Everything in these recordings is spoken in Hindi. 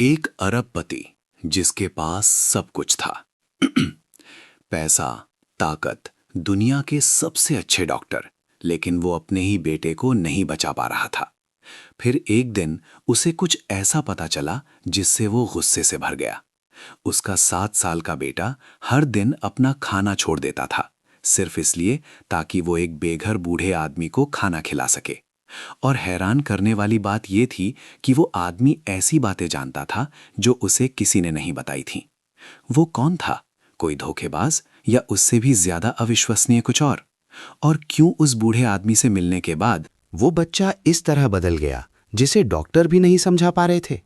एक अरबपति जिसके पास सब कुछ था। पैसा, ताकत, दुनिया के सबसे अच्छे डॉक्टर, लेकिन वो अपने ही बेटे को नहीं बचा पा रहा था। फिर एक दिन उसे कुछ ऐसा पता चला जिससे वो गुस्से से भर गया। उसका 7 साल का बेटा हर दिन अपना खाना छोड़ देता था, सिर्फ इसलिए ताकि वो एक बेघर बूढ़े आदमी को खाना खिला सके। और हैरान करने वाली बात यह थी कि वो आदमी ऐसी बातें जानता था जो उसे किसी ने नहीं बताई थी। वो कौन था? कोई धोखेबाज या उससे भी ज्यादा अविश्वसनीय कुछ और? और क्यों उस बूढ़े आदमी से मिलने के बाद वो बच्चा इस तरह बदल गया जिसे डॉक्टर भी नहीं समझा पा रहे थे।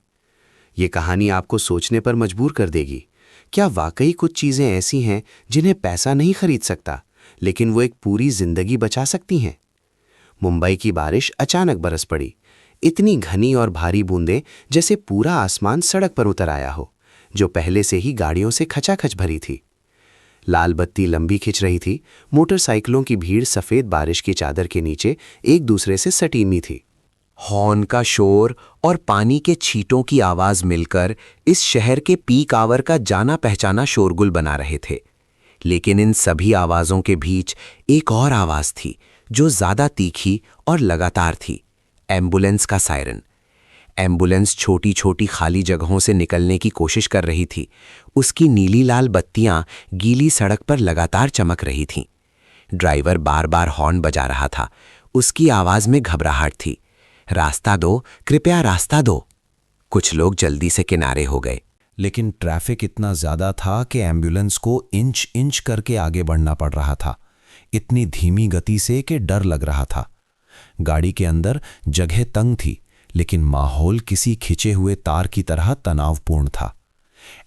ये कहानी आपको सोचने पर मजबूर कर देगी। क्या वाकई कुछ चीजें ऐसी हैं जिन्हें पैसा नहीं खरीद सकता, लेकिन वो एक पूरी जिंदगी बचा सकती हैं? मुंबई की बारिश अचानक बरस पड़ी। इतनी घनी और भारी बूंदें जैसे पूरा आसमान सड़क पर उतर आया हो, जो पहले से ही गाड़ियों से खचाखच भरी थी। लाल बत्ती लंबी खिंच रही थी। मोटरसाइकिलों की भीड़ सफेद बारिश की चादर के नीचे एक दूसरे से सटी हुई थी। हॉर्न का शोर और पानी के छींटों की आवाज मिलकर इस शहर के पीक आवर का जाना पहचाना शोरगुल बना रहे थे। लेकिन इन सभी आवाजों के बीच एक और आवाज थी जो ज्यादा तीखी और लगातार थी। एम्बुलेंस का सायरन। एम्बुलेंस छोटी छोटी खाली जगहों से निकलने की कोशिश कर रही थी। उसकी नीली लाल बत्तियां गीली सड़क पर लगातार चमक रही थीं। ड्राइवर बार बार हॉर्न बजा रहा था। उसकी आवाज में घबराहट थी। रास्ता दो, कृपया रास्ता दो। कुछ लोग जल्दी से किनारे हो गए। लेकिन ट्रैफिक इतना ज्यादा था कि एम्बुलेंस को इंच इंच करके आगे बढ़ना पड़ रहा था, इतनी धीमी गति से कि डर लग रहा था। गाड़ी के अंदर जगह तंग थी, लेकिन माहौल किसी खिंचे हुए तार की तरह तनावपूर्ण था।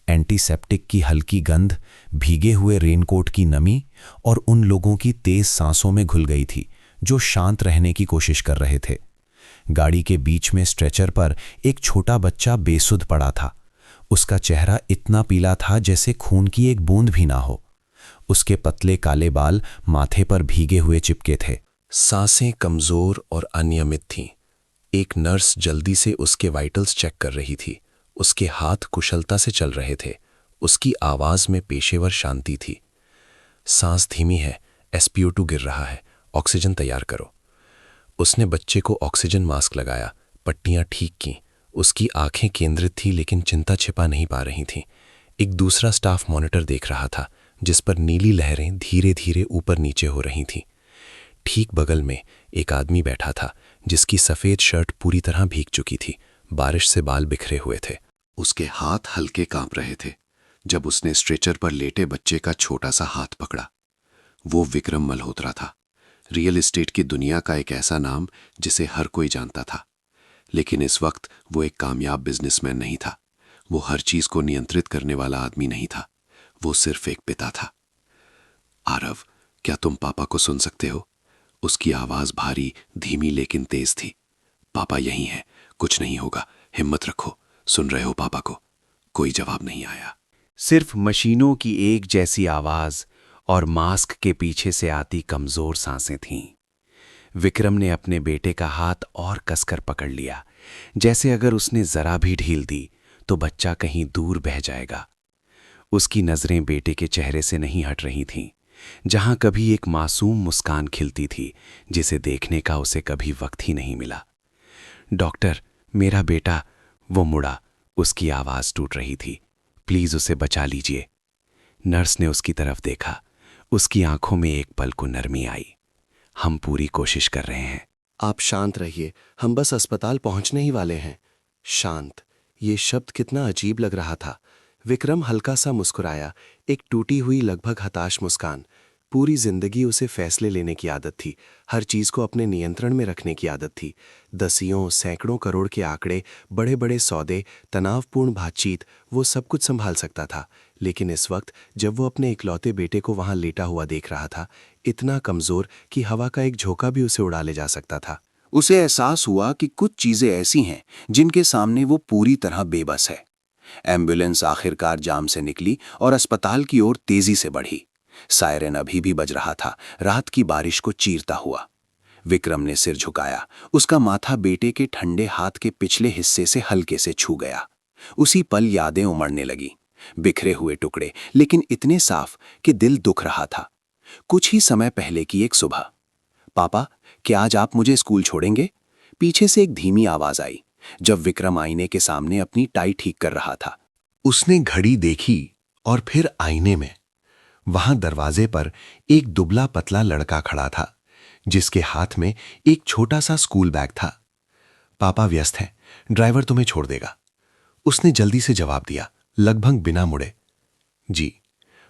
एंटीसेप्टिक की हल्की गंध, भीगे हुए रेनकोट की नमी और उन लोगों की तेज सांसों में घुल गई थी जो शांत रहने की कोशिश कर रहे थे। गाड़ी के बीच में स्ट्रेचर पर एक छोटा बच्चा बेसुध पड़ा था। उसका चेहरा इतना पीला था जैसे खून की एक बूंद भी ना हो। उसके पतले काले बाल माथे पर भीगे हुए चिपके थे। सांसें कमजोर और अनियमित थीं। एक नर्स जल्दी से उसके वाइटल्स चेक कर रही थी। उसके हाथ कुशलता से चल रहे थे। उसकी आवाज में पेशेवर शांति थी। सांस धीमी है, SpO2 गिर रहा है, ऑक्सीजन तैयार करो। उसने बच्चे को ऑक्सीजन मास्क लगाया, पट्टियां ठीक की। उसकी आंखें केंद्रित थी लेकिन चिंता छिपा नहीं पा रही थीं। एक दूसरा स्टाफ मॉनिटर देख रहा था जिस पर नीली लहरें धीरे धीरे ऊपर नीचे हो रही थीं। ठीक बगल में एक आदमी बैठा था जिसकी सफेद शर्ट पूरी तरह भीग चुकी थी। बारिश से बाल बिखरे हुए थे। उसके हाथ हल्के कांप रहे थे जब उसने स्ट्रेचर पर लेटे बच्चे का छोटा सा हाथ पकड़ा। वो विक्रम मल्होत्रा था, रियल एस्टेट की दुनिया का एक ऐसा नाम जिसे हर कोई जानता था। लेकिन इस वक्त वो एक कामयाब बिजनेसमैन नहीं था। वो हर चीज को नियंत्रित करने वाला आदमी नहीं था। वो सिर्फ एक पिता था। आरव, क्या तुम पापा को सुन सकते हो? उसकी आवाज भारी, धीमी लेकिन तेज थी। पापा यहीं हैं, कुछ नहीं होगा, हिम्मत रखो। सुन रहे हो पापा को? कोई जवाब नहीं आया। सिर्फ मशीनों की एक जैसी आवाज और मास्क के पीछे से आती कमजोर सांसें थीं। विक्रम ने अपने बेटे का हाथ और कसकर पकड़ लिया, जैसे अगर उसने जरा भी ढील दी तो बच्चा कहीं दूर बह जाएगा। उसकी नजरें बेटे के चेहरे से नहीं हट रही थीं, जहां कभी एक मासूम मुस्कान खिलती थी जिसे देखने का उसे कभी वक्त ही नहीं मिला। डॉक्टर, मेरा बेटा। वो मुड़ा। उसकी आवाज टूट रही थी। प्लीज उसे बचा लीजिए। नर्स ने उसकी तरफ देखा। उसकी आंखों में एक पल को नरमी आई। हम पूरी कोशिश कर रहे हैं। आप शांत रहिए, हम बस अस्पताल पहुंचने ही वाले हैं। शांत, ये शब्द कितना अजीब लग रहा था। विक्रम हल्का सा मुस्कुराया, एक टूटी हुई लगभग हताश मुस्कान। पूरी जिंदगी उसे फैसले लेने की आदत थी, हर चीज को अपने नियंत्रण में रखने की आदत थी। दसियों सैकड़ों करोड़ के आंकड़े, बड़े बड़े सौदे, तनावपूर्ण बातचीत, वो सब कुछ संभाल सकता था। लेकिन इस वक्त जब वो अपने इकलौते बेटे को वहां लेटा हुआ देख रहा था, इतना कमजोर कि हवा का एक झोंका भी उसे उड़ा ले जा सकता था, उसे एहसास हुआ कि कुछ चीजें ऐसी हैं जिनके सामने वो पूरी तरह बेबस है। एम्बुलेंस आखिरकार जाम से निकली और अस्पताल की ओर तेजी से बढ़ी। सायरन अभी भी बज रहा था, रात की बारिश को चीरता हुआ। विक्रम ने सिर झुकाया। उसका माथा बेटे के ठंडे हाथ के पिछले हिस्से से हल्के से छू गया। उसी पल यादें उमड़ने लगी, बिखरे हुए टुकड़े, लेकिन इतने साफ कि दिल दुख रहा था। कुछ ही समय पहले की एक सुबह। पापा, क्या आज आप मुझे स्कूल छोड़ेंगे? पीछे से एक धीमी आवाज आई, जब विक्रम आईने के सामने अपनी टाई ठीक कर रहा था। उसने घड़ी देखी और फिर आईने में। वहां दरवाजे पर एक दुबला पतला लड़का खड़ा था, जिसके हाथ में एक छोटा सा स्कूल बैग था। पापा व्यस्त हैं, ड्राइवर तुम्हें छोड़ देगा, उसने जल्दी से जवाब दिया, लगभग बिना मुड़े। जी,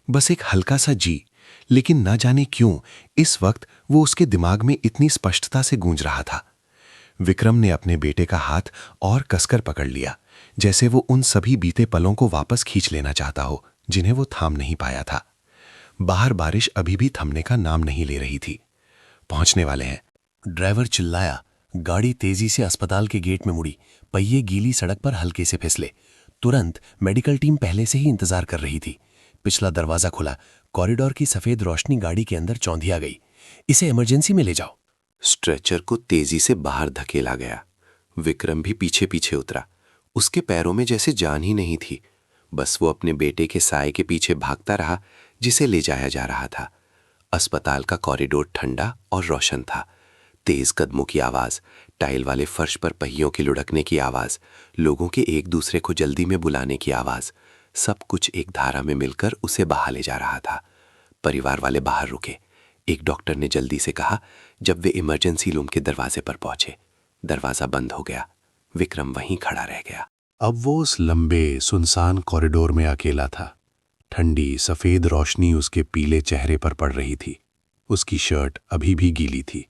बस एक हल्का सा जी, लेकिन न जाने क्यों इस वक्त वो उसके दिमाग में इतनी स्पष्टता से गूंज रहा था। विक्रम ने अपने बेटे का हाथ और कसकर पकड़ लिया, जैसे वो उन सभी बीते पलों को वापस खींच लेना चाहता हो जिन्हें वो थाम नहीं पाया था। बाहर बारिश अभी भी थमने का नाम नहीं ले रही थी। पहुंचने वाले हैं, ड्राइवर चिल्लाया। गाड़ी तेजी से अस्पताल के गेट में मुड़ी, पहिए गीली सड़क पर हल्के से फिसले। तुरंत मेडिकल टीम पहले से ही इंतजार कर रही थी। पिछला दरवाजा खुला, कॉरिडोर की सफेद रोशनी गाड़ी के अंदर चौंधिया गई। इसे इमरजेंसी में ले जाओ। स्ट्रेचर को तेजी से बाहर धकेला गया। विक्रम भी पीछे पीछे उतरा। उसके पैरों में जैसे जान ही नहीं थी। बस वो अपने बेटे के साए के पीछे भागता रहा, जिसे ले जाया जा रहा था। अस्पताल का कॉरिडोर ठंडा और रोशन था। तेज कदमों की आवाज, टाइल वाले फर्श पर पहियों के लुढ़कने की आवाज, लोगों के एक दूसरे को जल्दी में बुलाने की आवाज, सब कुछ एक धारा में मिलकर उसे बहा ले जा रहा था। परिवार वाले बाहर रुके। एक डॉक्टर ने जल्दी से कहा। जब वे इमरजेंसी रूम के दरवाजे पर पहुंचे, दरवाजा बंद हो गया। विक्रम वहीं खड़ा रह गया। अब वो उस लंबे सुनसान कॉरिडोर में अकेला था। ठंडी सफेद रोशनी उसके पीले चेहरे पर पड़ रही थी। उसकी शर्ट अभी भी गीली थी।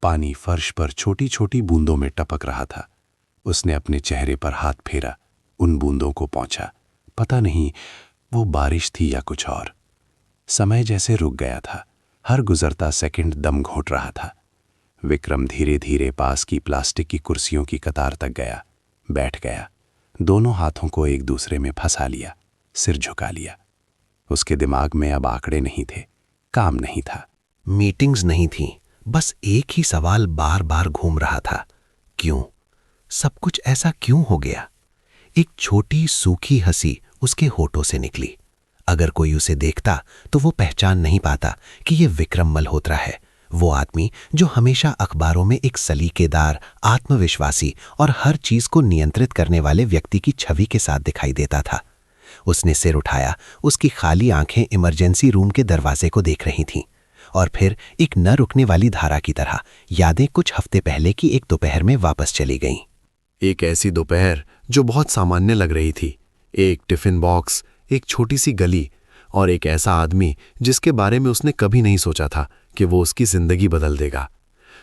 पानी फर्श पर छोटी छोटी बूंदों में टपक रहा था। उसने अपने चेहरे पर हाथ फेरा, उन बूंदों को पहुंचा। पता नहीं वो बारिश थी या कुछ और। समय जैसे रुक गया था। हर गुजरता सेकंड दम घोंट रहा था। विक्रम धीरे धीरे पास की प्लास्टिक की कुर्सियों की कतार तक गया, बैठ गया। दोनों हाथों को एक दूसरे में फंसा लिया, सिर झुका लिया। उसके दिमाग में अब आंकड़े नहीं थे, काम नहीं था, मीटिंग्स नहीं थीं। बस एक ही सवाल बार बार घूम रहा था, क्यों? सब कुछ ऐसा क्यों हो गया? एक छोटी सूखी हंसी उसके होठों से निकली। अगर कोई उसे देखता तो वो पहचान नहीं पाता कि ये विक्रम मल्होत्रा है, वो आदमी जो हमेशा अखबारों में एक सलीकेदार, आत्मविश्वासी और हर चीज को नियंत्रित करने वाले व्यक्ति की छवि के साथ दिखाई देता था। उसने सिर उठाया। उसकी खाली आंखें इमरजेंसी रूम के दरवाजे को देख रही थीं, और फिर एक न रुकने वाली धारा की तरह यादें कुछ हफ्ते पहले की एक दोपहर में वापस चली गईं। एक ऐसी दोपहर जो बहुत सामान्य लग रही थी। एक टिफिन बॉक्स, एक छोटी सी गली और एक ऐसा आदमी जिसके बारे में उसने कभी नहीं सोचा था कि वो उसकी जिंदगी बदल देगा।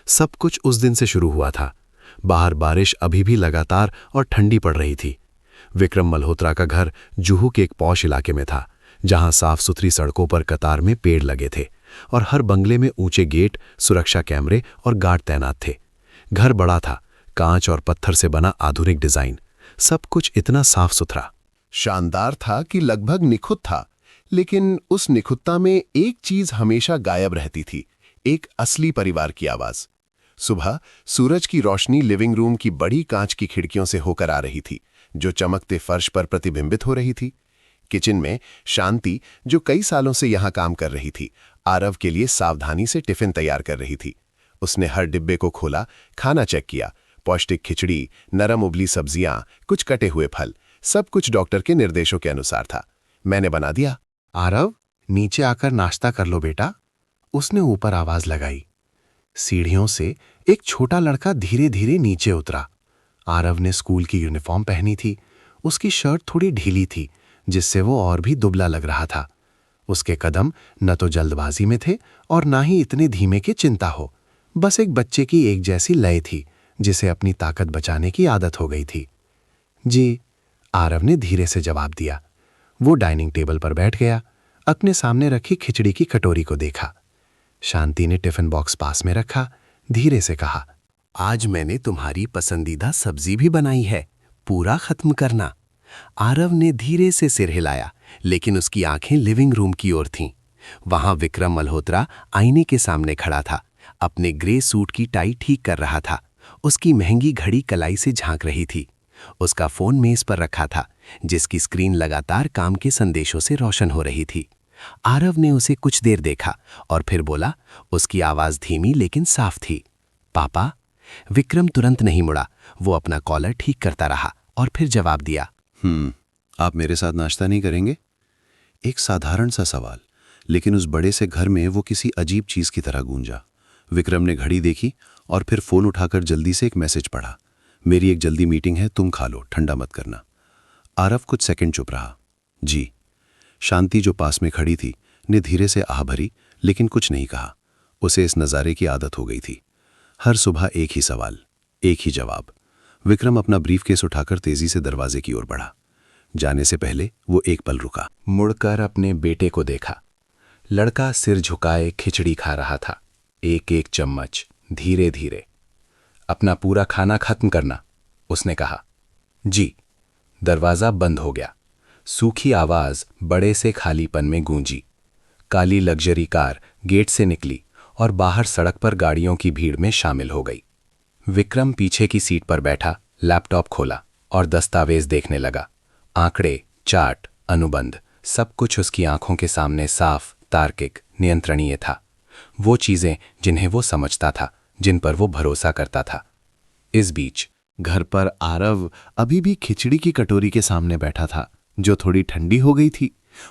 सब कुछ उस दिन से शुरू हुआ था। बाहर बारिश अभी भी लगातार और ठंडी पड़ रही थी। विक्रम मल्होत्रा का घर जुहू के एक पॉश इलाके में था, जहां साफ सुथरी सड़कों पर कतार में पेड़ लगे थे और हर बंगले में ऊंचे गेट, सुरक्षा कैमरे और गार्ड तैनात थे। घर बड़ा था, कांच और पत्थर से बना आधुनिक डिजाइन, सब कुछ इतना साफ सुथरा, शानदार था कि लगभग निखुत था। लेकिन उस निखुतता में एक चीज हमेशा गायब रहती थी, एक असली परिवार की आवाज। सुबह सूरज की रोशनी लिविंग रूम की बड़ी कांच की खिड़कियों से होकर आ रही थी, जो चमकते फर्श पर प्रतिबिंबित हो रही थी। किचन में शांति, जो कई सालों से यहां काम कर रही थी, आरव के लिए सावधानी से टिफिन तैयार कर रही थी। उसने हर डिब्बे को खोला, खाना चेक किया। पौष्टिक खिचड़ी, नरम उबली सब्जियां, कुछ कटे हुए फल, सब कुछ डॉक्टर के निर्देशों के अनुसार था। मैंने बना दिया। आरव, नीचे आकर नाश्ता कर लो बेटा, उसने ऊपर आवाज लगाई। सीढ़ियों से एक छोटा लड़का धीरे धीरे नीचे उतरा। आरव ने स्कूल की यूनिफॉर्म पहनी थी। उसकी शर्ट थोड़ी ढीली थी, जिससे वो और भी दुबला लग रहा था। उसके कदम न तो जल्दबाजी में थे और ना ही इतने धीमे कि चिंता हो। बस एक बच्चे की एक जैसी लय थी, जिसे अपनी ताकत बचाने की आदत हो गई थी। जी, आरव ने धीरे से जवाब दिया। वो डाइनिंग टेबल पर बैठ गया, अपने सामने रखी खिचड़ी की कटोरी को देखा। शांति ने टिफिन बॉक्स पास में रखा, धीरे से कहा, आज मैंने तुम्हारी पसंदीदा सब्जी भी बनाई है, पूरा खत्म करना। आरव ने धीरे से सिर हिलाया, लेकिन उसकी आंखें लिविंग रूम की ओर थीं। वहां विक्रम मल्होत्रा आईने के सामने खड़ा था, अपने ग्रे सूट की टाई ठीक कर रहा था। उसकी महंगी घड़ी कलाई से झांक रही थी। उसका फोन मेज पर रखा था, जिसकी स्क्रीन लगातार काम के संदेशों से रोशन हो रही थी। आरव ने उसे कुछ देर देखा और फिर बोला। उसकी आवाज धीमी लेकिन साफ थी, पापा। विक्रम तुरंत नहीं मुड़ा, वो अपना कॉलर ठीक करता रहा और फिर जवाब दिया, आप मेरे साथ नाश्ता नहीं करेंगे? एक साधारण सा सवाल, लेकिन उस बड़े से घर में वो किसी अजीब चीज की तरह गूंजा। विक्रम ने घड़ी देखी और फिर फोन उठाकर जल्दी से एक मैसेज पढ़ा, मेरी एक जल्दी मीटिंग है, तुम खा लो, ठंडा मत करना। आरव कुछ सेकंड चुप रहा। जी। शांति जो पास में खड़ी थी ने धीरे से आह भरी, लेकिन कुछ नहीं कहा। उसे इस नज़ारे की आदत हो गई थी। हर सुबह एक ही सवाल, एक ही जवाब। विक्रम अपना ब्रीफकेस उठाकर तेजी से दरवाजे की ओर बढ़ा। जाने से पहले वो एक पल रुका, मुड़कर अपने बेटे को देखा। लड़का सिर झुकाए खिचड़ी खा रहा था, एक एक चम्मच, धीरे धीरे। अपना पूरा खाना खत्म करना, उसने कहा। जी। दरवाजा बंद हो गया। सूखी आवाज बड़े से खालीपन में गूंजी। काली लग्जरी कार गेट से निकली और बाहर सड़क पर गाड़ियों की भीड़ में शामिल हो गई। विक्रम पीछे की सीट पर बैठा लैपटॉप खोला और दस्तावेज देखने लगा। आंकड़े, चार्ट, अनुबंध, सब कुछ उसकी आंखों के सामने साफ, तार्किक, नियंत्रणीय था। वो चीजें जिन्हें वो समझता था, जिन पर वो भरोसा करता था। इस बीच घर पर आरव अभी भी खिचड़ी की कटोरी के सामने बैठा था, जो थोड़ी ठंडी हो गई थी।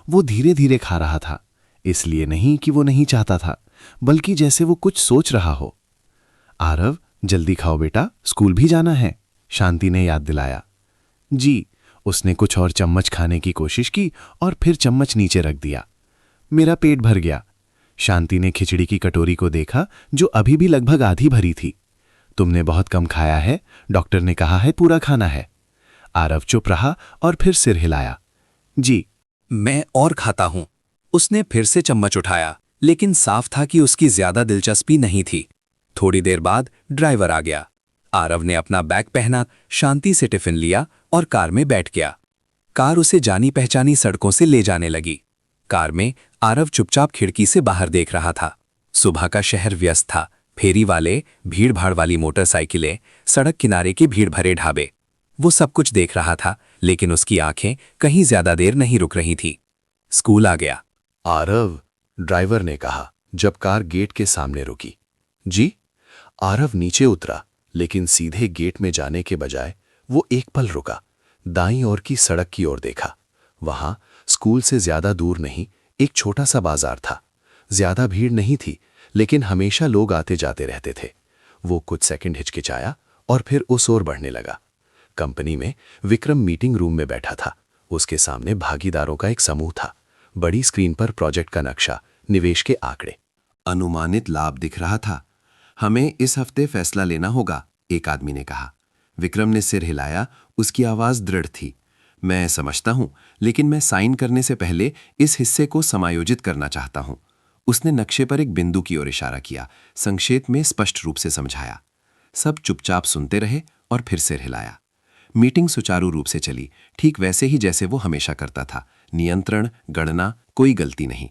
वो धीरे धीरे खा रहा था, इसलिए नहीं कि वो नहीं चाहता था, बल्कि जैसे वो कुछ सोच रहा हो। आरव, जल्दी खाओ बेटा, स्कूल भी जाना है, शांति ने याद दिलाया। जी। उसने कुछ और चम्मच खाने की कोशिश की और फिर चम्मच नीचे रख दिया। मेरा पेट भर गया। शांति ने खिचड़ी की कटोरी को देखा, जो अभी भी लगभग आधी भरी थी। तुमने बहुत कम खाया है, डॉक्टर ने कहा है पूरा खाना है। आरव चुप रहा और फिर सिर हिलाया। जी। मैं और खाता हूं। उसने फिर से चम्मच उठाया, लेकिन साफ था कि उसकी ज्यादा दिलचस्पी नहीं थी। थोड़ी देर बाद ड्राइवर आ गया। आरव ने अपना बैग पहना, शांति से टिफिन लिया और कार में बैठ गया। कार उसे जानी पहचानी सड़कों से ले जाने लगी। कार में आरव चुपचाप खिड़की से बाहर देख रहा था। सुबह का शहर व्यस्त था, फेरी वाले, भीड़ भाड़ वाली मोटरसाइकिलें, सड़क किनारे के भीड़ भरे ढाबे। वो सब कुछ देख रहा था, लेकिन उसकी आंखें कहीं ज्यादा देर नहीं रुक रही थी। स्कूल आ गया। आरव, ड्राइवर ने कहा जब कार गेट के सामने रुकी। जी। आरव नीचे उतरा, लेकिन सीधे गेट में जाने के बजाय वो एक पल रुका, दाईं ओर की सड़क की ओर देखा। वहां स्कूल से ज्यादा दूर नहीं एक छोटा सा बाजार था। ज्यादा भीड़ नहीं थी, लेकिन हमेशा लोग आते जाते रहते थे। वो कुछ सेकंड हिचकिचाया और फिर उस ओर बढ़ने लगा। कंपनी में विक्रम मीटिंग रूम में बैठा था। उसके सामने भागीदारों का एक समूह था। बड़ी स्क्रीन पर प्रोजेक्ट का नक्शा, निवेश के आंकड़े, अनुमानित लाभ दिख रहा था। हमें इस हफ्ते फैसला लेना होगा, एक आदमी ने कहा। विक्रम ने सिर हिलाया, उसकी आवाज दृढ़ थी। मैं समझता हूं, लेकिन मैं साइन करने से पहले इस हिस्से को समायोजित करना चाहता हूं। उसने नक्शे पर एक बिंदु की ओर इशारा किया, संक्षेप में स्पष्ट रूप से समझाया। सब चुपचाप सुनते रहे और फिर सिर हिलाया। मीटिंग सुचारू रूप से चली, ठीक वैसे ही जैसे वो हमेशा करता था। नियंत्रण, गणना, कोई गलती नहीं।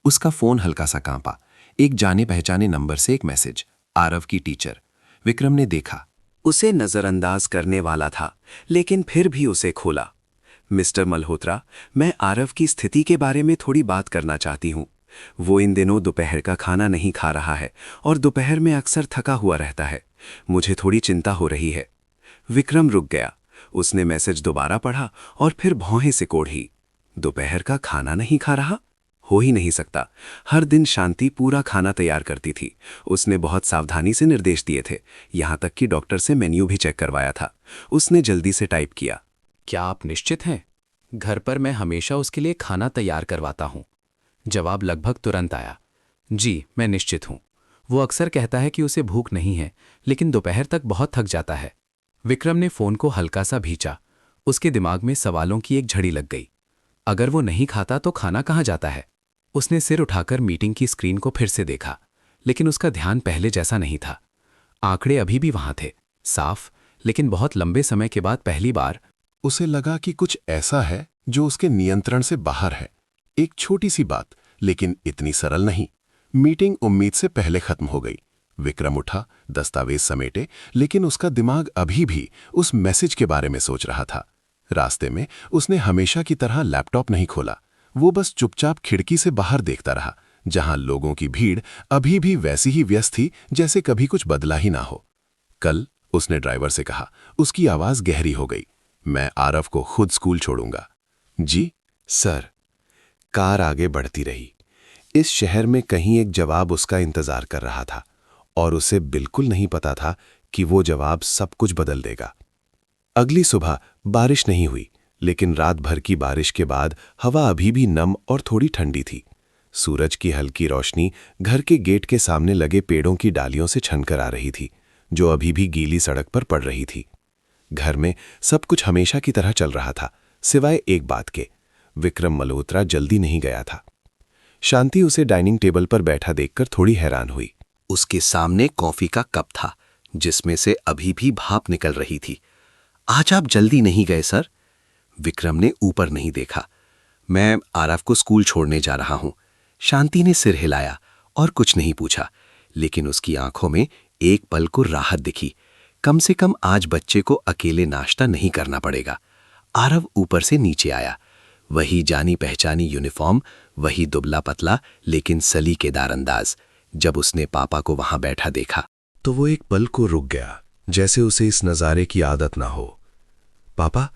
उसका फोन हल्का सा कांपा। एक जाने पहचाने नंबर से एक मैसेज, आरव की टीचर। विक्रम ने देखा। उसे नजरअंदाज करने वाला था, लेकिन फिर भी उसे खोला। मिस्टर मल्होत्रा, मैं आरव की स्थिति के बारे में थोड़ी बात करना चाहती हूँ। वो इन दिनों दोपहर का खाना नहीं खा रहा है और दोपहर में अक्सर थका हुआ रहता है। मुझे थोड़ी चिंता हो रही है। विक्रम रुक गया। उसने मैसेज दोबारा पढ़ा और फिर भौहें से कोढ़ी। दोपहर का खाना नहीं खा रहा? हो ही नहीं सकता। हर दिन शांति पूरा खाना तैयार करती थी। उसने बहुत सावधानी से निर्देश दिए थे, यहाँ तक कि डॉक्टर से मेन्यू भी चेक करवाया था। उसने जल्दी से टाइप किया, क्या आप निश्चित हैं? घर पर मैं हमेशा उसके लिए खाना तैयार करवाता हूँ। जवाब लगभग तुरंत आया, जी मैं निश्चित हूँ। वो अक्सर कहता है कि उसे भूख नहीं है, लेकिन दोपहर तक बहुत थक जाता है। विक्रम ने फोन को हल्का सा भींचा। उसके दिमाग में सवालों की एक झड़ी लग गई। अगर वो नहीं खाता तो खाना कहाँ जाता है? उसने सिर उठाकर मीटिंग की स्क्रीन को फिर से देखा, लेकिन उसका ध्यान पहले जैसा नहीं था। आंकड़े अभी भी वहां थे, साफ, लेकिन बहुत लंबे समय के बाद पहली बार उसे लगा कि कुछ ऐसा है जो उसके नियंत्रण से बाहर है। एक छोटी सी बात, लेकिन इतनी सरल नहीं। मीटिंग उम्मीद से पहले खत्म हो गई। विक्रम उठा, दस्तावेज समेटे, लेकिन उसका दिमाग अभी भी उस मैसेज के बारे में सोच रहा था। रास्ते में उसने हमेशा की तरह लैपटॉप नहीं खोला। वो बस चुपचाप खिड़की से बाहर देखता रहा, जहां लोगों की भीड़ अभी भी वैसी ही व्यस्त थी जैसे कभी कुछ बदला ही ना हो। कल उसने ड्राइवर से कहा, उसकी आवाज गहरी हो गई, मैं आरव को खुद स्कूल छोड़ूंगा। जी सर। कार आगे बढ़ती रही। इस शहर में कहीं एक जवाब उसका इंतजार कर रहा था और उसे बिल्कुल नहीं पता था कि वो जवाब सब कुछ बदल देगा। अगली सुबह बारिश नहीं हुई, लेकिन रात भर की बारिश के बाद हवा अभी भी नम और थोड़ी ठंडी थी। सूरज की हल्की रोशनी घर के गेट के सामने लगे पेड़ों की डालियों से छनकर आ रही थी, जो अभी भी गीली सड़क पर पड़ रही थी। घर में सब कुछ हमेशा की तरह चल रहा था, सिवाय एक बात के, विक्रम मल्होत्रा जल्दी नहीं गया था। शांति उसे डाइनिंग टेबल पर बैठा देखकर थोड़ी हैरान हुई। उसके सामने कॉफी का कप था, जिसमें से अभी भी भाप निकल रही थी। आज आप जल्दी नहीं गए सर? विक्रम ने ऊपर नहीं देखा। मैं आरव को स्कूल छोड़ने जा रहा हूं। शांति ने सिर हिलाया और कुछ नहीं पूछा, लेकिन उसकी आंखों में एक पल को राहत दिखी। कम से कम आज बच्चे को अकेले नाश्ता नहीं करना पड़ेगा। आरव ऊपर से नीचे आया। वही जानी पहचानी यूनिफॉर्म, वही दुबला पतला लेकिन सलीकेदार अंदाज। जब उसने पापा को वहां बैठा देखा तो वो एक पल को रुक गया, जैसे उसे इस नज़ारे की आदत ना हो। पापा,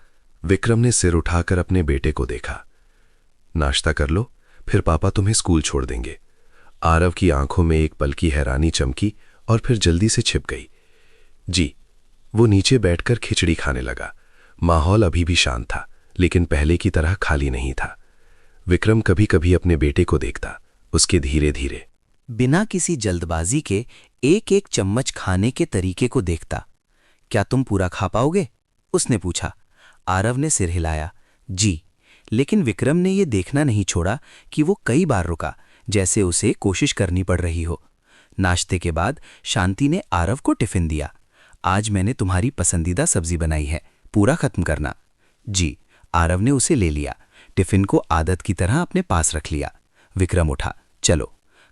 विक्रम ने सिर उठाकर अपने बेटे को देखा। नाश्ता कर लो, फिर पापा तुम्हें स्कूल छोड़ देंगे। आरव की आंखों में एक पल की हैरानी चमकी और फिर जल्दी से छिप गई। जी। वो नीचे बैठकर खिचड़ी खाने लगा। माहौल अभी भी शांत था, लेकिन पहले की तरह खाली नहीं था। विक्रम कभी कभी अपने बेटे को देखता, उसके धीरे धीरे, बिना किसी जल्दबाजी के एक एक चम्मच खाने के तरीके को देखता। क्या तुम पूरा खा पाओगे? उसने पूछा। आरव ने सिर हिलाया, जी। लेकिन विक्रम ने यह देखना नहीं छोड़ा कि वो कई बार रुका, जैसे उसे कोशिश करनी पड़ रही हो। नाश्ते के बाद शांति ने आरव को टिफिन दिया। आज मैंने तुम्हारी पसंदीदा सब्जी बनाई है, पूरा खत्म करना। जी। आरव ने उसे ले लिया, टिफिन को आदत की तरह अपने पास रख लिया। विक्रम उठा, चलो।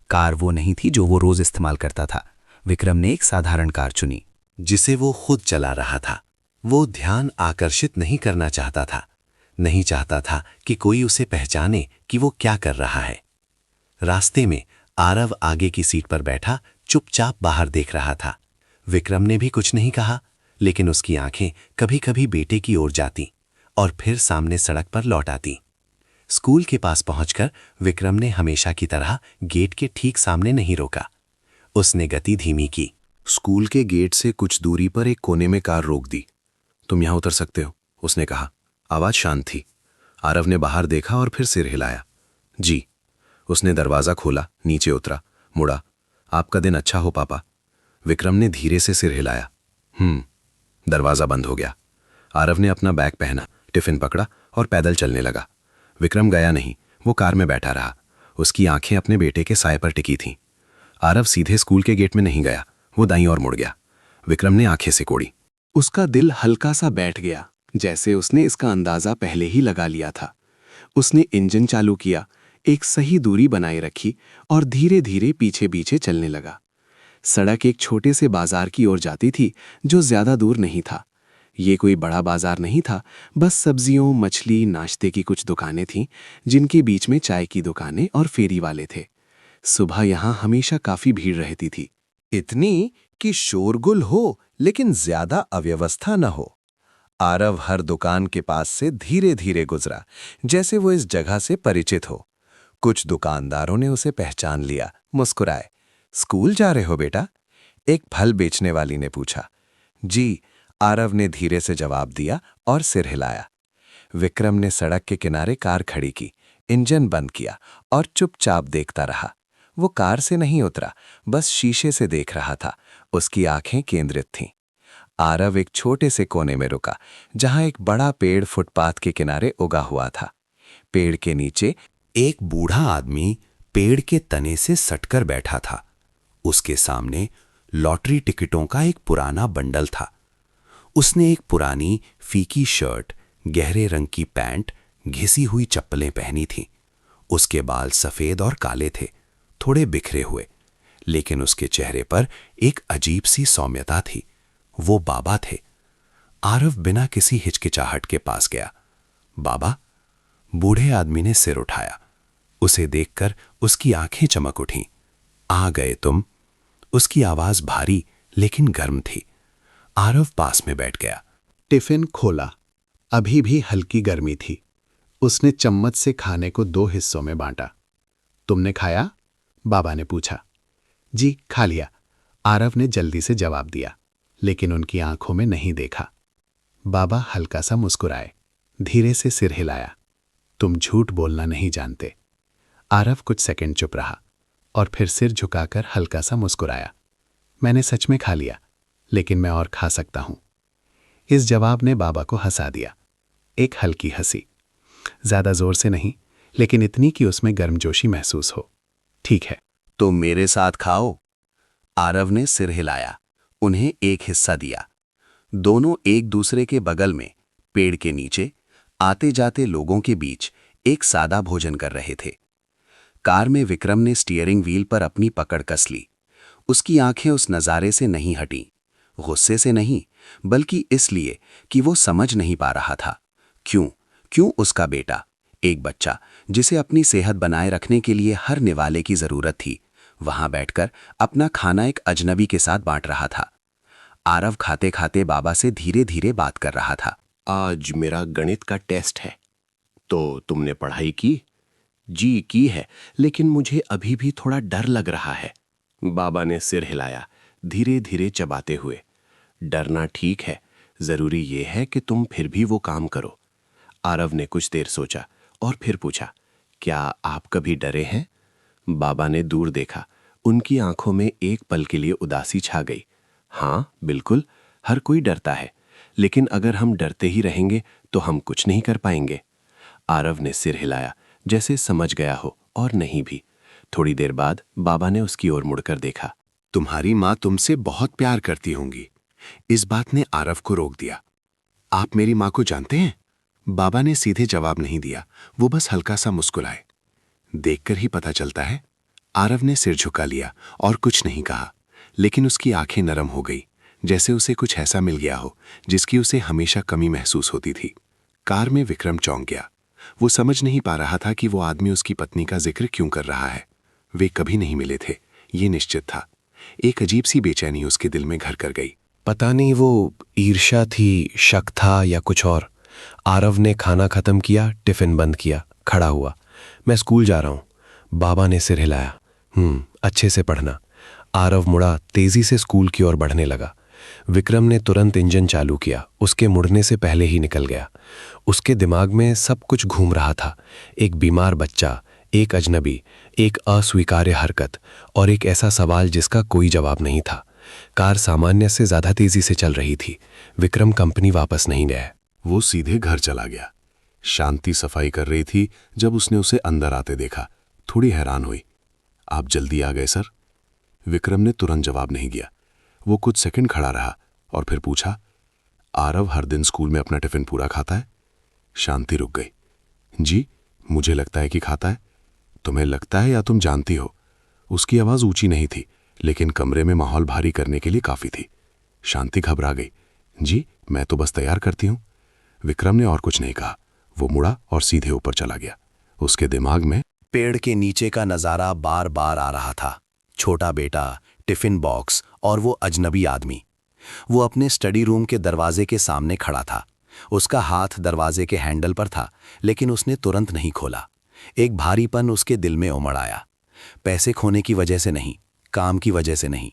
कार वो नहीं थी जो वो रोज इस्तेमाल करता था। विक्रम ने एक साधारण कार चुनी, जिसे वो खुद चला रहा था। वो ध्यान आकर्षित नहीं करना चाहता था, नहीं चाहता था कि कोई उसे पहचाने कि वो क्या कर रहा है। रास्ते में आरव आगे की सीट पर बैठा चुपचाप बाहर देख रहा था। विक्रम ने भी कुछ नहीं कहा, लेकिन उसकी आंखें कभी कभी बेटे की ओर जाती और फिर सामने सड़क पर लौट आती। स्कूल के पास पहुंचकर विक्रम ने हमेशा की तरह गेट के ठीक सामने नहीं रोका। उसने गति धीमी की। स्कूल के गेट से कुछ दूरी पर एक कोने में कार रोक दी। तुम यहां उतर सकते हो, उसने कहा। आवाज शांत थी। आरव ने बाहर देखा और फिर सिर हिलाया। जी। उसने दरवाजा खोला, नीचे उतरा, मुड़ा। आपका दिन अच्छा हो पापा। विक्रम ने धीरे से सिर हिलाया। दरवाजा बंद हो गया। आरव ने अपना बैग पहना, टिफिन पकड़ा और पैदल चलने लगा। विक्रम गया नहीं, वो कार में बैठा रहा। उसकी आंखें अपने बेटे के साए पर टिकी थीं। आरव सीधे स्कूल के गेट में नहीं गया, वो दाईं ओर मुड़ गया। विक्रम ने आंखें सिकोड़ी। उसका दिल हल्का सा बैठ गया, जैसे उसने इसका अंदाजा पहले ही लगा लिया था। उसने इंजन चालू किया, एक सही दूरी बनाए रखी और धीरे धीरे पीछे पीछे चलने लगा। सड़क एक छोटे से बाजार की ओर जाती थी, जो ज्यादा दूर नहीं था। ये कोई बड़ा बाजार नहीं था, बस सब्जियों, मछली, नाश्ते की कुछ दुकानें थीं, जिनके बीच में चाय की दुकानें और फेरी वाले थे। सुबह यहां हमेशा काफी भीड़ रहती थी, इतनी कि शोरगुल हो लेकिन ज्यादा अव्यवस्था न हो। आरव हर दुकान के पास से धीरे धीरे गुजरा, जैसे वो इस जगह से परिचित हो। कुछ दुकानदारों ने उसे पहचान लिया, मुस्कुराए। स्कूल जा रहे हो बेटा? एक फल बेचने वाली ने पूछा। जी, आरव ने धीरे से जवाब दिया और सिर हिलाया। विक्रम ने सड़क के किनारे कार खड़ी की, इंजन बंद किया और चुपचाप देखता रहा। वो कार से नहीं उतरा, बस शीशे से देख रहा था। उसकी आंखें केंद्रित थीं। आरव एक छोटे से कोने में रुका, जहां एक बड़ा पेड़ फुटपाथ के किनारे उगा हुआ था। पेड़ के नीचे एक बूढ़ा आदमी पेड़ के तने से सटकर बैठा था। उसके सामने लॉटरी टिकटों का एक पुराना बंडल था। उसने एक पुरानी फीकी शर्ट, गहरे रंग की पैंट, घिसी हुई चप्पलें पहनी थीं। उसके बाल सफेद और काले थे, थोड़े बिखरे हुए, लेकिन उसके चेहरे पर एक अजीब सी सौम्यता थी। वो बाबा थे। आरव बिना किसी हिचकिचाहट के पास गया। बाबा? बूढ़े आदमी ने सिर उठाया। उसे देखकर उसकी आंखें चमक उठीं। आ गए तुम? उसकी आवाज भारी लेकिन गर्म थी। आरव पास में बैठ गया। टिफिन खोला। अभी भी हल्की गर्मी थी। उसने चम्मच से खाने को 2 हिस्सों में बांटा। तुमने खाया? बाबा ने पूछा। जी, खा लिया, आरव ने जल्दी से जवाब दिया, लेकिन उनकी आंखों में नहीं देखा। बाबा हल्का सा मुस्कुराए, धीरे से सिर हिलाया। तुम झूठ बोलना नहीं जानते। आरव कुछ सेकंड चुप रहा और फिर सिर झुकाकर हल्का सा मुस्कुराया। मैंने सच में खा लिया, लेकिन मैं और खा सकता हूं। इस जवाब ने बाबा को हंसा दिया। एक हल्की हंसी, ज्यादा जोर से नहीं, लेकिन इतनी कि उसमें गर्मजोशी महसूस हो। ठीक है, तो मेरे साथ खाओ। आरव ने सिर हिलाया, उन्हें एक हिस्सा दिया। दोनों एक दूसरे के बगल में पेड़ के नीचे आते जाते लोगों के बीच एक सादा भोजन कर रहे थे। कार में विक्रम ने स्टीयरिंग व्हील पर अपनी पकड़ कस ली। उसकी आंखें उस नज़ारे से नहीं हटीं, गुस्से से नहीं, बल्कि इसलिए कि वो समझ नहीं पा रहा था क्यों उसका बेटा, एक बच्चा जिसे अपनी सेहत बनाए रखने के लिए हर निवाले की जरूरत थी, वहां बैठकर अपना खाना एक अजनबी के साथ बांट रहा था। आरव खाते खाते बाबा से धीरे धीरे बात कर रहा था। आज मेरा गणित का टेस्ट है। तो तुमने पढ़ाई की? जी की है, लेकिन मुझे अभी भी थोड़ा डर लग रहा है। बाबा ने सिर हिलाया, धीरे धीरे चबाते हुए। डरना ठीक है, जरूरी ये है कि तुम फिर भी वो काम करो। आरव ने कुछ देर सोचा और फिर पूछा, क्या आप कभी डरे हैं? बाबा ने दूर देखा। उनकी आंखों में एक पल के लिए उदासी छा गई। हाँ बिल्कुल, हर कोई डरता है, लेकिन अगर हम डरते ही रहेंगे तो हम कुछ नहीं कर पाएंगे। आरव ने सिर हिलाया, जैसे समझ गया हो और नहीं भी। थोड़ी देर बाद बाबा ने उसकी ओर मुड़कर देखा। तुम्हारी माँ तुमसे बहुत प्यार करती होंगी। इस बात ने आरव को रोक दिया। आप मेरी माँ को जानते हैं? बाबा ने सीधे जवाब नहीं दिया, वो बस हल्का सा मुस्कुराए। देखकर ही पता चलता है। आरव ने सिर झुका लिया और कुछ नहीं कहा, लेकिन उसकी आंखें नरम हो गई, जैसे उसे कुछ ऐसा मिल गया हो जिसकी उसे हमेशा कमी महसूस होती थी। कार में विक्रम चौंक गया। वो समझ नहीं पा रहा था कि वो आदमी उसकी पत्नी का जिक्र क्यों कर रहा है। वे कभी नहीं मिले थे, ये निश्चित था। एक अजीब सी बेचैनी उसके दिल में घर कर गई। पता नहीं वो ईर्ष्या थी, शक था या कुछ और। आरव ने खाना खत्म किया, टिफिन बंद किया, खड़ा हुआ। मैं स्कूल जा रहा हूं। बाबा ने सिर हिलाया। अच्छे से पढ़ना। आरव मुड़ा, तेजी से स्कूल की ओर बढ़ने लगा। विक्रम ने तुरंत इंजन चालू किया, उसके मुड़ने से पहले ही निकल गया। उसके दिमाग में सब कुछ घूम रहा था। एक बीमार बच्चा, एक अजनबी, एक अस्वीकार्य हरकत और एक ऐसा सवाल जिसका कोई जवाब नहीं था। कार सामान्य से ज्यादा तेजी से चल रही थी। विक्रम कंपनी वापस नहीं गया। वो सीधे घर चला गया। शांति सफाई कर रही थी जब उसने उसे अंदर आते देखा। थोड़ी हैरान हुई। आप जल्दी आ गए सर? विक्रम ने तुरंत जवाब नहीं दिया। वो कुछ सेकंड खड़ा रहा और फिर पूछा, आरव हर दिन स्कूल में अपना टिफिन पूरा खाता है? शांति रुक गई। जी, मुझे लगता है कि खाता है। तुम्हें लगता है या तुम जानती हो? उसकी आवाज ऊंची नहीं थी, लेकिन कमरे में माहौल भारी करने के लिए काफी थी। शांति घबरा गई। जी, मैं तो बस तैयार करती हूं। विक्रम ने और कुछ नहीं कहा। वो मुड़ा और सीधे ऊपर चला गया। उसके दिमाग में पेड़ के नीचे का नजारा बार बार आ रहा था। छोटा बेटा, टिफिन बॉक्स और वो अजनबी आदमी। वो अपने स्टडी रूम के दरवाजे के सामने खड़ा था। उसका हाथ दरवाजे के हैंडल पर था, लेकिन उसने तुरंत नहीं खोला। एक भारीपन उसके दिल में उमड़ आया। पैसे खोने की वजह से नहीं, काम की वजह से नहीं,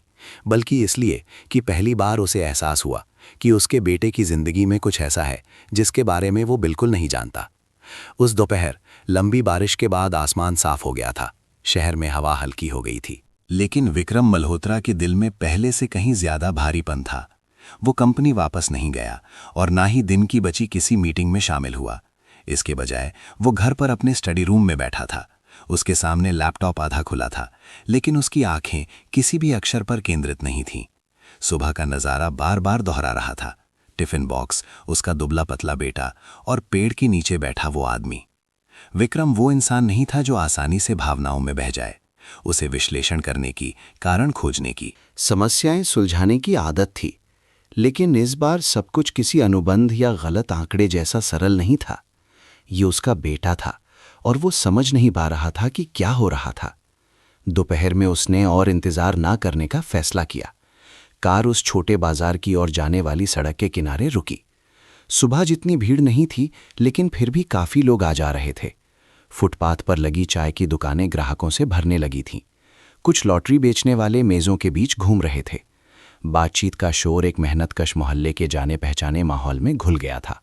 बल्कि इसलिए कि पहली बार उसे एहसास हुआ कि उसके बेटे की जिंदगी में कुछ ऐसा है जिसके बारे में वो बिल्कुल नहीं जानता। उस दोपहर लंबी बारिश के बाद आसमान साफ हो गया था। शहर में हवा हल्की हो गई थी। लेकिन विक्रम मल्होत्रा के दिल में पहले से कहीं ज्यादा भारीपन था। वो कंपनी वापस नहीं गया और ना ही दिन की बची किसी मीटिंग में शामिल हुआ। इसके बजाय वो घर पर अपने स्टडी रूम में बैठा था। उसके सामने लैपटॉप आधा खुला था, लेकिन उसकी आंखें किसी भी अक्षर पर केंद्रित नहीं थीं। सुबह का नज़ारा बार बार दोहरा रहा था। टिफिन बॉक्स, उसका दुबला पतला बेटा और पेड़ के नीचे बैठा वो आदमी। विक्रम वो इंसान नहीं था जो आसानी से भावनाओं में बह जाए। उसे विश्लेषण करने की, कारण खोजने की। समस्याएं सुलझाने की आदत थी, लेकिन इस बार सब कुछ किसी अनुबंध या गलत आंकड़े जैसा सरल नहीं था। ये उसका बेटा था और वो समझ नहीं पा रहा था कि क्या हो रहा था। दोपहर में उसने और इंतजार ना करने का फैसला किया। कार उस छोटे बाजार की ओर जाने वाली सड़क के किनारे रुकी। सुबह जितनी भीड़ नहीं थी, लेकिन फिर भी काफी लोग आ जा रहे थे। फुटपाथ पर लगी चाय की दुकानें ग्राहकों से भरने लगी थीं। कुछ लॉटरी बेचने वाले मेजों के बीच घूम रहे थे। बातचीत का शोर एक मेहनतकश मोहल्ले के जाने पहचाने माहौल में घुल गया था।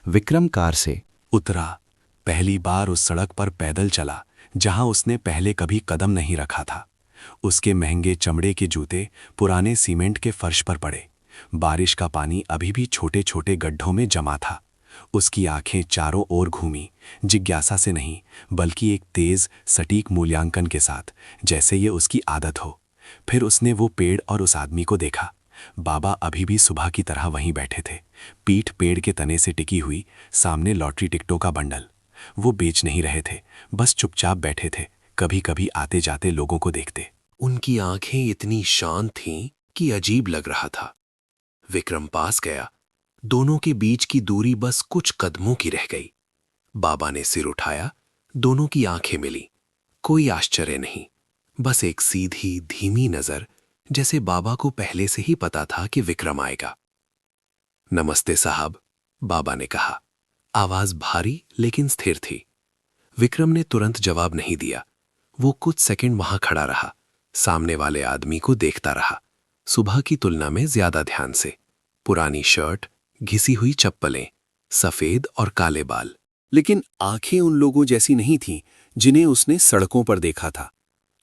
विक्रम कार से उतरा। पहली बार उस सड़क पर पैदल चला जहां उसने पहले कभी कदम नहीं रखा था। उसके महंगे चमड़े के जूते पुराने सीमेंट के फर्श पर पड़े। बारिश का पानी अभी भी छोटे छोटे गड्ढों में जमा था। उसकी आंखें चारों ओर घूमी, जिज्ञासा से नहीं बल्कि एक तेज सटीक मूल्यांकन के साथ, जैसे ये उसकी आदत हो। फिर उसने वो पेड़ और उस आदमी को देखा। बाबा अभी भी सुबह की तरह वहीं बैठे थे, पीठ पेड़ के तने से टिकी हुई, सामने लॉटरी टिकटों का बंडल। वो बेच नहीं रहे थे, बस चुपचाप बैठे थे, कभी कभी आते जाते लोगों को देखते। उनकी आंखें इतनी शांत थीं कि अजीब लग रहा था। विक्रम पास गया। दोनों के बीच की दूरी बस कुछ कदमों की रह गई। बाबा ने सिर उठाया। दोनों की आंखें मिली। कोई आश्चर्य नहीं, बस एक सीधी धीमी नजर, जैसे बाबा को पहले से ही पता था कि विक्रम आएगा। नमस्ते साहब, बाबा ने कहा। आवाज भारी लेकिन स्थिर थी। विक्रम ने तुरंत जवाब नहीं दिया। वो कुछ सेकंड वहां खड़ा रहा, सामने वाले आदमी को देखता रहा, सुबह की तुलना में ज्यादा ध्यान से। पुरानी शर्ट, घिसी हुई चप्पलें, सफेद और काले बाल, लेकिन आंखें उन लोगों जैसी नहीं थीं जिन्हें उसने सड़कों पर देखा था।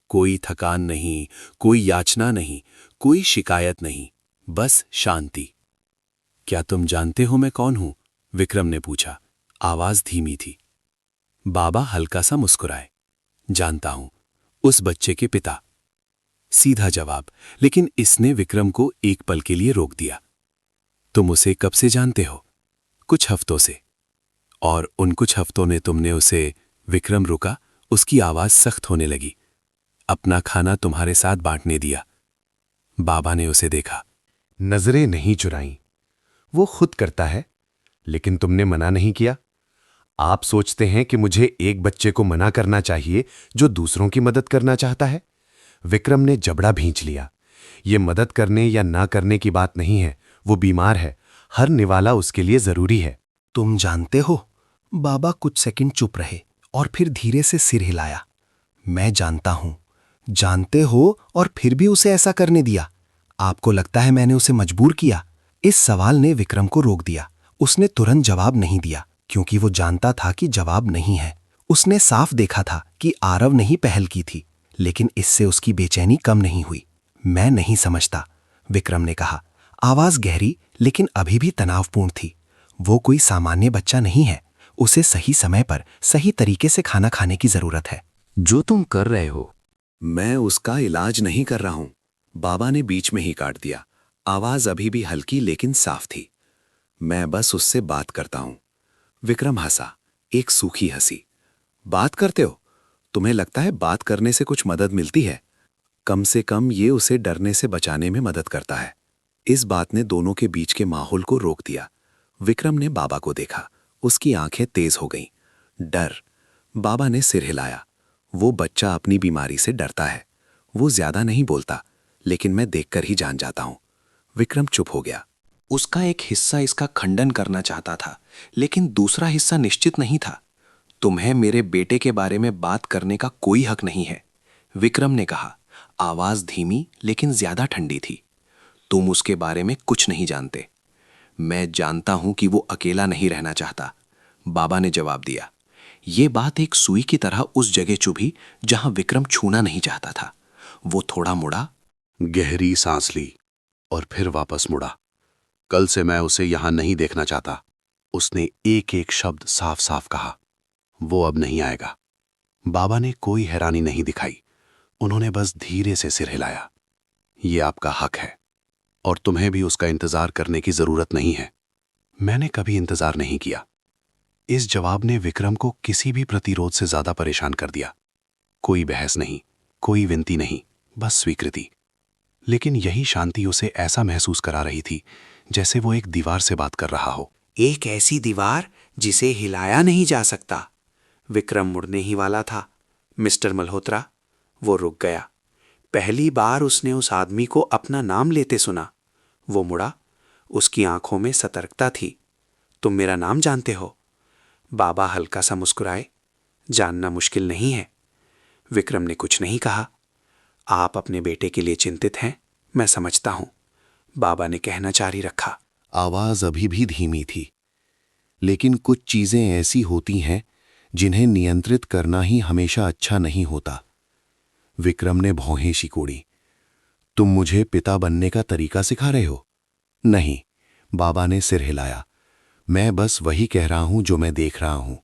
कोई थकान नहीं, कोई याचना नहीं, कोई शिकायत नहीं, बस शांति। क्या तुम जानते हो मैं कौन हूं? विक्रम ने पूछा। आवाज धीमी थी। बाबा हल्का सा मुस्कुराए। जानता हूं, उस बच्चे के पिता। सीधा जवाब, लेकिन इसने विक्रम को एक पल के लिए रोक दिया। तुम उसे कब से जानते हो? कुछ हफ्तों से। और उन कुछ हफ्तों ने तुमने उसे? विक्रम रुका, उसकी आवाज सख्त होने लगी। अपना खाना तुम्हारे साथ बांटने दिया। बाबा ने उसे देखा। नजरें नहीं चुराईं। वो खुद करता है, लेकिन तुमने मना नहीं किया। आप सोचते हैं कि मुझे एक बच्चे को मना करना चाहिए जो दूसरों की मदद करना चाहता है? विक्रम ने जबड़ा भींच लिया। ये मदद करने या ना करने की बात नहीं है, वो बीमार है, हर निवाला उसके लिए जरूरी है। तुम जानते हो? बाबा कुछ सेकंड चुप रहे और फिर धीरे से सिर हिलाया। मैं जानता हूं। जानते हो और फिर भी उसे ऐसा करने दिया? आपको लगता है मैंने उसे मजबूर किया? इस सवाल ने विक्रम को रोक दिया। उसने तुरंत जवाब नहीं दिया, क्योंकि वो जानता था कि जवाब नहीं है। उसने साफ देखा था कि आरव ने ही पहल की थी, लेकिन इससे उसकी बेचैनी कम नहीं हुई। मैं नहीं समझता, विक्रम ने कहा। आवाज गहरी लेकिन अभी भी तनावपूर्ण थी। वो कोई सामान्य बच्चा नहीं है। उसे सही समय पर सही तरीके से खाना खाने की जरूरत है। जो तुम कर रहे हो, मैं उसका इलाज नहीं कर रहा हूं, बाबा ने बीच में ही काट दिया। आवाज अभी भी हल्की लेकिन साफ थी। मैं बस उससे बात करता हूं। विक्रम हंसा, एक सूखी हंसी। बात करते हो? तुम्हें लगता है बात करने से कुछ मदद मिलती है? कम से कम ये उसे डरने से बचाने में मदद करता है। इस बात ने दोनों के बीच के माहौल को रोक दिया। विक्रम ने बाबा को देखा। उसकी आंखें तेज हो गईं। डर। बाबा ने सिर हिलाया। वो बच्चा अपनी बीमारी से डरता है। वो ज्यादा नहीं बोलता, लेकिन मैं देखकर ही जान जाता हूं। विक्रम चुप हो गया। उसका एक हिस्सा इसका खंडन करना चाहता था, लेकिन दूसरा हिस्सा निश्चित नहीं था। तुम्हें मेरे बेटे के बारे में बात करने का कोई हक नहीं है, विक्रम ने कहा। आवाज धीमी लेकिन ज्यादा ठंडी थी। तुम उसके बारे में कुछ नहीं जानते। मैं जानता हूं कि वो अकेला नहीं रहना चाहता, बाबा ने जवाब दिया। ये बात एक सुई की तरह उस जगह चुभी जहां विक्रम छूना नहीं चाहता था। वो थोड़ा मुड़ा, गहरी सांस ली और फिर वापस मुड़ा। कल से मैं उसे यहां नहीं देखना चाहता, उसने एक एक शब्द साफ साफ कहा। वो अब नहीं आएगा। बाबा ने कोई हैरानी नहीं दिखाई। उन्होंने बस धीरे से सिर हिलाया। ये आपका हक है और तुम्हें भी उसका इंतजार करने की जरूरत नहीं है। मैंने कभी इंतजार नहीं किया। इस जवाब ने विक्रम को किसी भी प्रतिरोध से ज्यादा परेशान कर दिया। कोई बहस नहीं, कोई विनती नहीं, बस स्वीकृति। लेकिन यही शांति उसे ऐसा महसूस करा रही थी जैसे वो एक दीवार से बात कर रहा हो। एक ऐसी दीवार जिसे हिलाया नहीं जा सकता। विक्रम मुड़ने ही वाला था। मिस्टर मल्होत्रा, वो रुक गया। पहली बार उसने उस आदमी को अपना नाम लेते सुना। वो मुड़ा, उसकी आंखों में सतर्कता थी। तुम मेरा नाम जानते हो? बाबा हल्का सा मुस्कुराए। जानना मुश्किल नहीं है। विक्रम ने कुछ नहीं कहा। आप अपने बेटे के लिए चिंतित हैं, मैं समझता हूं, बाबा ने कहना जारी रखा। आवाज अभी भी धीमी थी। लेकिन कुछ चीजें ऐसी होती हैं जिन्हें नियंत्रित करना ही हमेशा अच्छा नहीं होता। विक्रम ने भौहें सिकोड़ी। तुम मुझे पिता बनने का तरीका सिखा रहे हो? नहीं, बाबा ने सिर हिलाया। मैं बस वही कह रहा हूं जो मैं देख रहा हूं।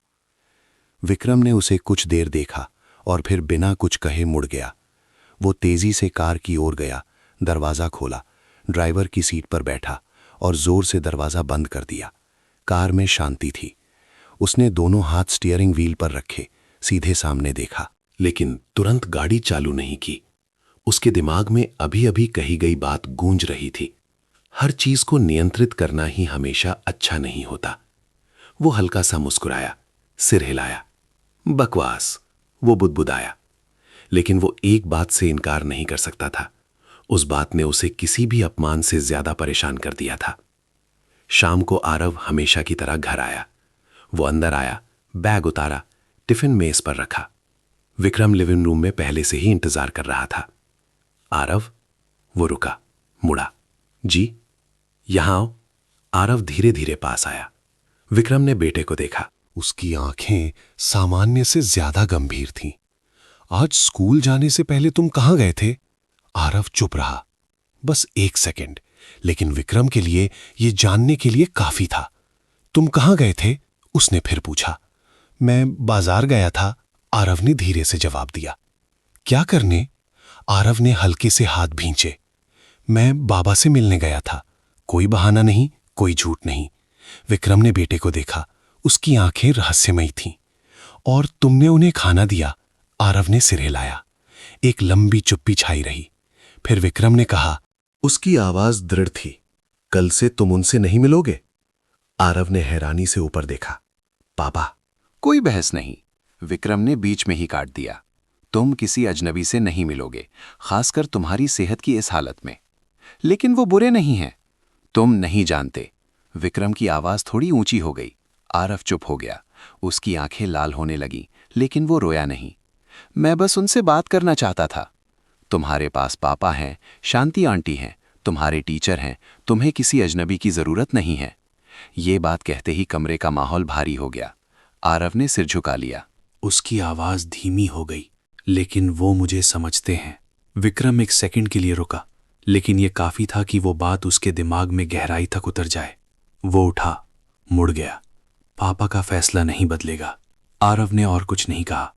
विक्रम ने उसे कुछ देर देखा और फिर बिना कुछ कहे मुड़ गया। वो तेजी से कार की ओर गया, दरवाजा खोला, ड्राइवर की सीट पर बैठा और जोर से दरवाजा बंद कर दिया। कार में शांति थी। उसने दोनों हाथ स्टीयरिंग व्हील पर रखे, सीधे सामने देखा, लेकिन तुरंत गाड़ी चालू नहीं की। उसके दिमाग में अभी अभी कही गई बात गूंज रही थी, हर चीज को नियंत्रित करना ही हमेशा अच्छा नहीं होता। वो हल्का सा मुस्कुराया, सिर हिलाया। बकवास, वो बुदबुदाया। लेकिन वो एक बात से इनकार नहीं कर सकता था। उस बात ने उसे किसी भी अपमान से ज्यादा परेशान कर दिया था। शाम को आरव हमेशा की तरह घर आया। वो अंदर आया, बैग उतारा, टिफिन मेज पर रखा। विक्रम लिविंग रूम में पहले से ही इंतजार कर रहा था। आरव, वो रुका, मुड़ा। जी, यहां आओ। आरव धीरे धीरे पास आया। विक्रम ने बेटे को देखा। उसकी आंखें सामान्य से ज्यादा गंभीर थीं। आज स्कूल जाने से पहले तुम कहां गए थे? आरव चुप रहा, बस 1 सेकंड, लेकिन विक्रम के लिए यह जानने के लिए काफी था। तुम कहां गए थे? उसने फिर पूछा। मैं बाजार गया था, आरव ने धीरे से जवाब दिया। क्या करने? आरव ने हल्के से हाथ भींचे। मैं बाबा से मिलने गया था। कोई बहाना नहीं, कोई झूठ नहीं। विक्रम ने बेटे को देखा, उसकी आंखें रहस्यमयी थीं। और तुमने उन्हें खाना दिया? आरव ने सिर हिलाया। एक लंबी चुप्पी छाई रही। फिर विक्रम ने कहा, उसकी आवाज दृढ़ थी, कल से तुम उनसे नहीं मिलोगे? आरव ने हैरानी से ऊपर देखा। पापा। कोई बहस नहीं, विक्रम ने बीच में ही काट दिया। तुम किसी अजनबी से नहीं मिलोगे, खासकर तुम्हारी सेहत की इस हालत में। लेकिन वो बुरे नहीं हैं, तुम नहीं जानते। विक्रम की आवाज थोड़ी ऊंची हो गई। आरव चुप हो गया। उसकी आंखें लाल होने लगी, लेकिन वो रोया नहीं। मैं बस उनसे बात करना चाहता था। तुम्हारे पास पापा हैं, शांति आंटी हैं, तुम्हारे टीचर हैं, तुम्हें किसी अजनबी की जरूरत नहीं है। ये बात कहते ही कमरे का माहौल भारी हो गया। आरव ने सिर झुका लिया। उसकी आवाज धीमी हो गई, लेकिन वो मुझे समझते हैं। विक्रम 1 सेकंड के लिए रुका, लेकिन यह काफी था कि वो बात उसके दिमाग में गहराई तक उतर जाए। वो उठा, मुड़ गया। पापा का फैसला नहीं बदलेगा। आरव ने और कुछ नहीं कहा।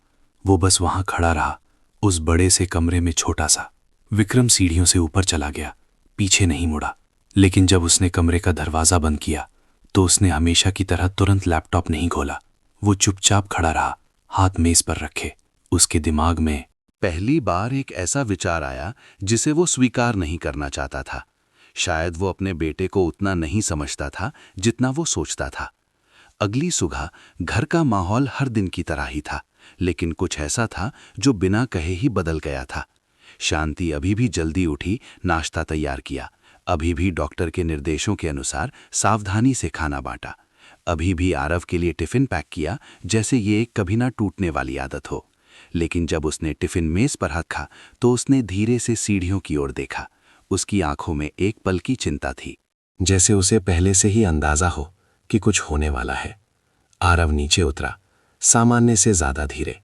वो बस वहां खड़ा रहा, उस बड़े से कमरे में छोटा सा। विक्रम सीढ़ियों से ऊपर चला गया, पीछे नहीं मुड़ा। लेकिन जब उसने कमरे का दरवाजा बंद किया तो उसने हमेशा की तरह तुरंत लैपटॉप नहीं खोला। वो चुपचाप खड़ा रहा, हाथ मेज पर रखे। उसके दिमाग में पहली बार एक ऐसा विचार आया जिसे वो स्वीकार नहीं करना चाहता था। शायद वो अपने बेटे को उतना नहीं समझता था जितना वो सोचता था। अगली सुबह घर का माहौल हर दिन की तरह ही था, लेकिन कुछ ऐसा था जो बिना कहे ही बदल गया था। शांति अभी भी जल्दी उठी, नाश्ता तैयार किया। अभी भी डॉक्टर के निर्देशों के अनुसार सावधानी से खाना बांटा। अभी भी आरव के लिए टिफिन पैक किया, जैसे ये एक कभी ना टूटने वाली आदत हो। लेकिन जब उसने टिफिन मेज पर रखा तो उसने धीरे से सीढ़ियों की ओर देखा। उसकी आंखों में एक पल की चिंता थी, जैसे उसे पहले से ही अंदाजा हो कि कुछ होने वाला है। आरव नीचे उतरा, सामान्य से ज्यादा धीरे।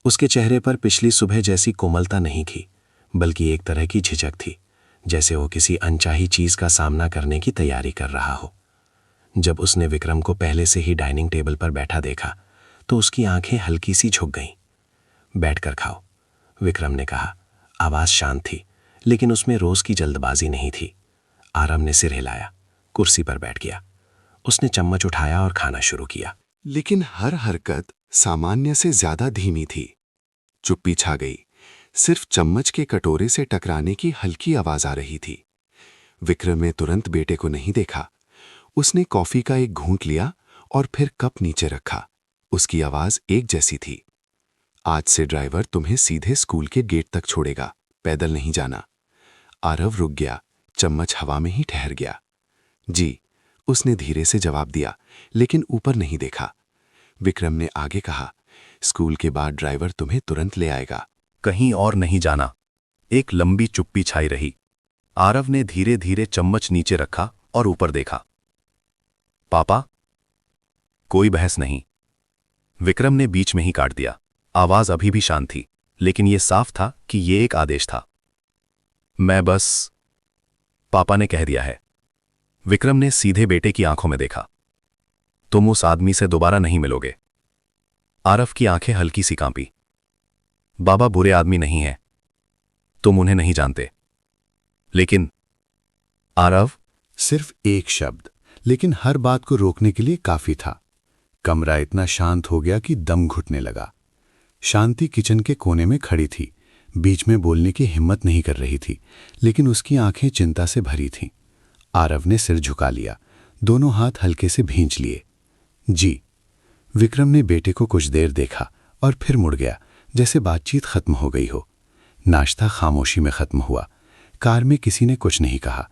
उसके चेहरे पर पिछली सुबह जैसी कोमलता नहीं थी, बल्कि एक तरह की झिझक थी, जैसे वो किसी अनचाही चीज का सामना करने की तैयारी कर रहा हो। जब उसने विक्रम को पहले से ही डाइनिंग टेबल पर बैठा देखा तो उसकी आंखें हल्की सी झुक गईं। बैठकर खाओ, विक्रम ने कहा। आवाज शांत थी, लेकिन उसमें रोज की जल्दबाजी नहीं थी। आरव ने सिर हिलाया, कुर्सी पर बैठ गया। उसने चम्मच उठाया और खाना शुरू किया, लेकिन हर हरकत सामान्य से ज्यादा धीमी थी। चुप्पी छा गई, सिर्फ चम्मच के कटोरे से टकराने की हल्की आवाज आ रही थी। विक्रम ने तुरंत बेटे को नहीं देखा। उसने कॉफी का एक घूंट लिया और फिर कप नीचे रखा। उसकी आवाज एक जैसी थी। आज से ड्राइवर तुम्हें सीधे स्कूल के गेट तक छोड़ेगा, पैदल नहीं जाना। आरव रुक गया, चम्मच हवा में ही ठहर गया। जी, उसने धीरे से जवाब दिया, लेकिन ऊपर नहीं देखा। विक्रम ने आगे कहा, स्कूल के बाद ड्राइवर तुम्हें तुरंत ले आएगा। कहीं और नहीं जाना। एक लंबी चुप्पी छाई रही। आरव ने धीरे धीरे चम्मच नीचे रखा और ऊपर देखा। पापा? कोई बहस नहीं। विक्रम ने बीच में ही काट दिया। आवाज अभी भी शांत थी, लेकिन यह साफ था कि यह एक आदेश था। मैं बस, पापा ने कह दिया है। विक्रम ने सीधे बेटे की आंखों में देखा। तुम उस आदमी से दोबारा नहीं मिलोगे। आरव की आंखें हल्की सी कांपी। बाबा बुरे आदमी नहीं हैं, तुम उन्हें नहीं जानते। लेकिन आरव, सिर्फ एक शब्द, लेकिन हर बात को रोकने के लिए काफी था। कमरा इतना शांत हो गया कि दम घुटने लगा। शांति किचन के कोने में खड़ी थी, बीच में बोलने की हिम्मत नहीं कर रही थी, लेकिन उसकी आंखें चिंता से भरी थीं। आरव ने सिर झुका लिया, दोनों हाथ हल्के से भींच लिए। जी। विक्रम ने बेटे को कुछ देर देखा और फिर मुड़ गया, जैसे बातचीत खत्म हो गई हो। नाश्ता खामोशी में खत्म हुआ। कार में किसी ने कुछ नहीं कहा।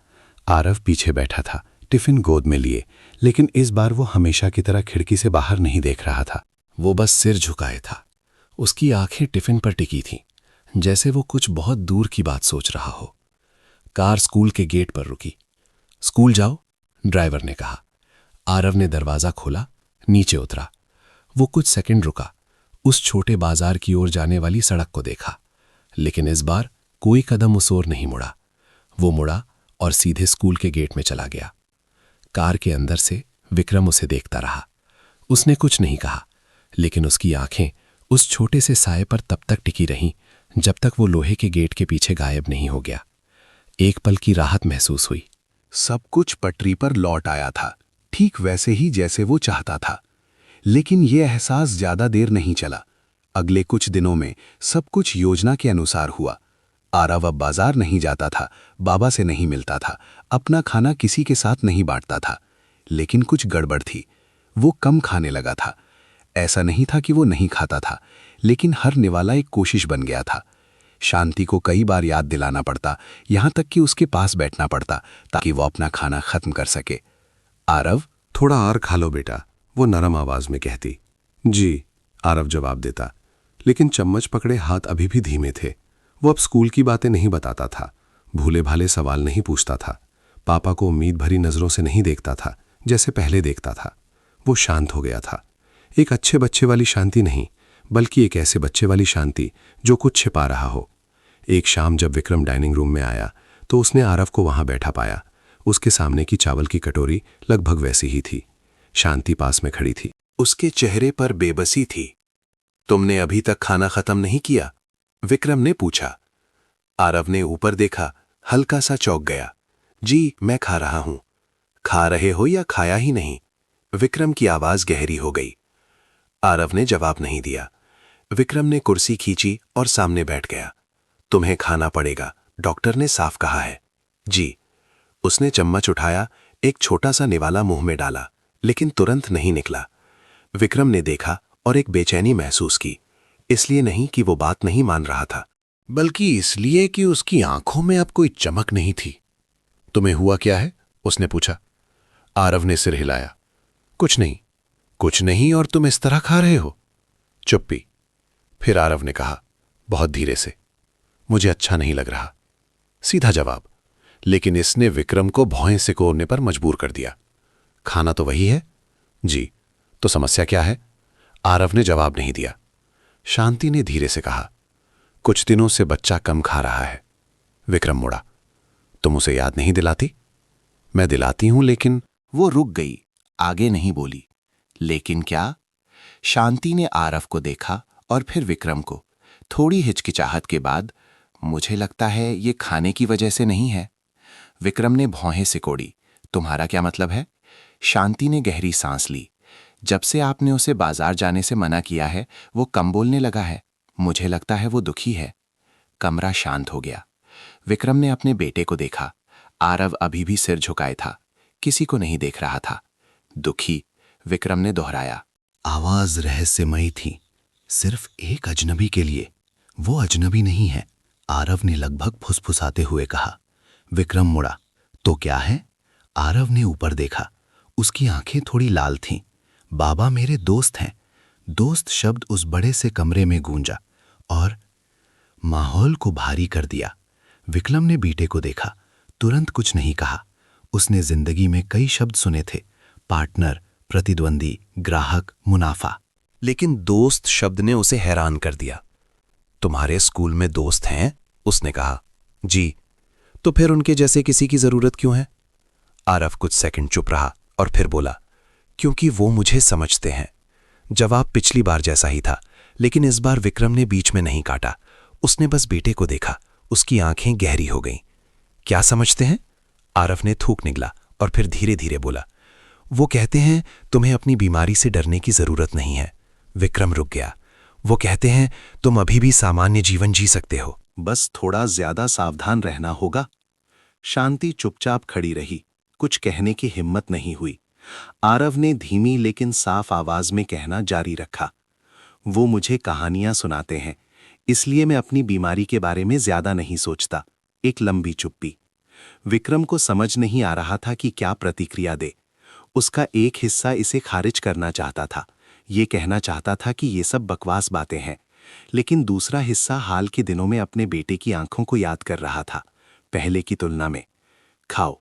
आरव पीछे बैठा था, टिफिन गोद में लिए, लेकिन इस बार वो हमेशा की तरह खिड़की से बाहर नहीं देख रहा था। वो बस सिर झुकाए था। उसकी आंखें टिफिन पर टिकी थीं, जैसे वो कुछ बहुत दूर की बात सोच रहा हो। कार स्कूल के गेट पर रुकी। स्कूल जाओ, ड्राइवर ने कहा। आरव ने दरवाजा खोला, नीचे उतरा। वो कुछ सेकंड रुका, उस छोटे बाजार की ओर जाने वाली सड़क को देखा, लेकिन इस बार कोई कदम उस ओर नहीं मुड़ा। वो मुड़ा और सीधे स्कूल के गेट में चला गया। कार के अंदर से विक्रम उसे देखता रहा। उसने कुछ नहीं कहा, लेकिन उसकी आंखें उस छोटे से साए पर तब तक टिकी रहीं जब तक वो लोहे के गेट के पीछे गायब नहीं हो गया। एक पल की राहत महसूस हुई। सब कुछ पटरी पर लौट आया था, ठीक वैसे ही जैसे वो चाहता था। लेकिन यह एहसास ज्यादा देर नहीं चला। अगले कुछ दिनों में सब कुछ योजना के अनुसार हुआ। आरव अब बाजार नहीं जाता था, बाबा से नहीं मिलता था, अपना खाना किसी के साथ नहीं बांटता था। लेकिन कुछ गड़बड़ थी। वो कम खाने लगा था। ऐसा नहीं था कि वो नहीं खाता था, लेकिन हर निवाला एक कोशिश बन गया था। शांति को कई बार याद दिलाना पड़ता, यहां तक कि उसके पास बैठना पड़ता ताकि वो अपना खाना खत्म कर सके। आरव, थोड़ा और खा लो बेटा, वो नरम आवाज में कहती। जी, आरव जवाब देता, लेकिन चम्मच पकड़े हाथ अभी भी धीमे थे। वो अब स्कूल की बातें नहीं बताता था, भूले भाले सवाल नहीं पूछता था, पापा को उम्मीद भरी नजरों से नहीं देखता था जैसे पहले देखता था। वो शांत हो गया था। एक अच्छे बच्चे वाली शांति नहीं, बल्कि एक ऐसे बच्चे वाली शांति जो कुछ छिपा रहा हो। एक शाम जब विक्रम डाइनिंग रूम में आया तो उसने आरव को वहां बैठा पाया। उसके सामने की चावल की कटोरी लगभग वैसी ही थी। शांति पास में खड़ी थी। उसके चेहरे पर बेबसी थी। तुमने अभी तक खाना खत्म नहीं किया? विक्रम ने पूछा। आरव ने ऊपर देखा, हल्का सा चौंक गया। जी, मैं खा रहा हूं। खा रहे हो या खाया ही नहीं? विक्रम की आवाज गहरी हो गई। आरव ने जवाब नहीं दिया। विक्रम ने कुर्सी खींची और सामने बैठ गया। तुम्हें खाना पड़ेगा, डॉक्टर ने साफ कहा है। जी। उसने चम्मच उठाया, एक छोटा सा निवाला मुंह में डाला, लेकिन तुरंत नहीं निकला। विक्रम ने देखा और एक बेचैनी महसूस की। इसलिए नहीं कि वो बात नहीं मान रहा था, बल्कि इसलिए कि उसकी आंखों में अब कोई चमक नहीं थी। तुम्हें हुआ क्या है? उसने पूछा। आरव ने सिर हिलाया। कुछ नहीं। कुछ नहीं, और तुम इस तरह खा रहे हो? चुप्पी। फिर आरव ने कहा, बहुत धीरे से, मुझे अच्छा नहीं लग रहा। सीधा जवाब, लेकिन इसने विक्रम को भौहें सिकोड़ने पर मजबूर कर दिया। खाना तो वही है? जी। तो समस्या क्या है? आरव ने जवाब नहीं दिया। शांति ने धीरे से कहा, कुछ दिनों से बच्चा कम खा रहा है। विक्रम मुड़ा। तुम उसे याद नहीं दिलाती? मैं दिलाती हूं, लेकिन। वो रुक गई, आगे नहीं बोली। लेकिन क्या? शांति ने आरव को देखा और फिर विक्रम को। थोड़ी हिचकिचाहट के बाद, मुझे लगता है ये खाने की वजह से नहीं है। विक्रम ने भौहें सिकोड़ी। तुम्हारा क्या मतलब है? शांति ने गहरी सांस ली। जब से आपने उसे बाजार जाने से मना किया है, वो कम बोलने लगा है। मुझे लगता है वो दुखी है। कमरा शांत हो गया। विक्रम ने अपने बेटे को देखा। आरव अभी भी सिर झुकाए था, किसी को नहीं देख रहा था। दुखी विक्रम ने दोहराया, आवाज रहस्यमयी थी, सिर्फ एक अजनबी के लिए। वो अजनबी नहीं है, आरव ने लगभग फुसफुसाते हुए कहा। विक्रम मुड़ा। तो क्या है? आरव ने ऊपर देखा। उसकी आंखें थोड़ी लाल थीं। बाबा मेरे दोस्त हैं। दोस्त शब्द उस बड़े से कमरे में गूंजा और माहौल को भारी कर दिया। विक्रम ने बेटे को देखा, तुरंत कुछ नहीं कहा। उसने जिंदगी में कई शब्द सुने थे, पार्टनर, प्रतिद्वंदी, ग्राहक, मुनाफा। लेकिन दोस्त शब्द ने उसे हैरान कर दिया। तुम्हारे स्कूल में दोस्त हैं? उसने कहा। जी। तो फिर उनके जैसे किसी की जरूरत क्यों है? आरव कुछ सेकंड चुप रहा और फिर बोला, क्योंकि वो मुझे समझते हैं। जवाब पिछली बार जैसा ही था, लेकिन इस बार विक्रम ने बीच में नहीं काटा। उसने बस बेटे को देखा। उसकी आंखें गहरी हो गईं। क्या समझते हैं? आरव ने थूक निगला और फिर धीरे धीरे बोला, वो कहते हैं तुम्हें अपनी बीमारी से डरने की जरूरत नहीं है। विक्रम रुक गया। वो कहते हैं तुम अभी भी सामान्य जीवन जी सकते हो, बस थोड़ा ज्यादा सावधान रहना होगा। शांति चुपचाप खड़ी रही, कुछ कहने की हिम्मत नहीं हुई। आरव ने धीमी लेकिन साफ आवाज में कहना जारी रखा, वो मुझे कहानियां सुनाते हैं, इसलिए मैं अपनी बीमारी के बारे में ज्यादा नहीं सोचता। एक लंबी चुप्पी। विक्रम को समझ नहीं आ रहा था कि क्या प्रतिक्रिया दे। उसका एक हिस्सा इसे खारिज करना चाहता था, ये कहना चाहता था कि ये सब बकवास बातें हैं, लेकिन दूसरा हिस्सा हाल के दिनों में अपने बेटे की आंखों को याद कर रहा था, पहले की तुलना में। खाओ,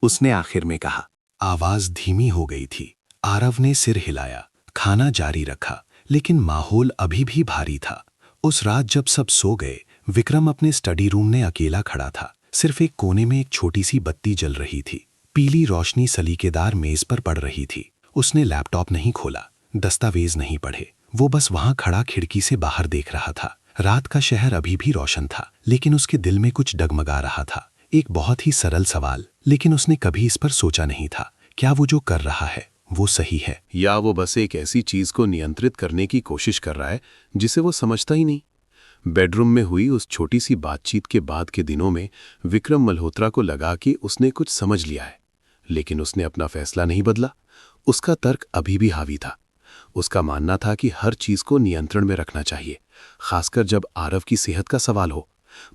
उसने आखिर में कहा। आवाज धीमी हो गई थी। आरव ने सिर हिलाया, खाना जारी रखा, लेकिन माहौल अभी भी भारी था। उस रात जब सब सो गए, विक्रम अपने स्टडी रूम में अकेला खड़ा था। सिर्फ एक कोने में एक छोटी सी बत्ती जल रही थी। पीली रोशनी सलीकेदार मेज पर पड़ रही थी। उसने लैपटॉप नहीं खोला, दस्तावेज नहीं पढ़े। वो बस वहां खड़ा खिड़की से बाहर देख रहा था। रात का शहर अभी भी रोशन था, लेकिन उसके दिल में कुछ डगमगा रहा था। एक बहुत ही सरल सवाल, लेकिन उसने कभी इस पर सोचा नहीं था। क्या वो जो कर रहा है वो सही है, या वो बस एक ऐसी चीज को नियंत्रित करने की कोशिश कर रहा है जिसे वो समझता ही नहीं। बेडरूम में हुई उस छोटी सी बातचीत के बाद के दिनों में विक्रम मल्होत्रा को लगा कि उसने कुछ समझ लिया है, लेकिन उसने अपना फैसला नहीं बदला। उसका तर्क अभी भी हावी था। उसका मानना था कि हर चीज को नियंत्रण में रखना चाहिए, खासकर जब आरव की सेहत का सवाल हो।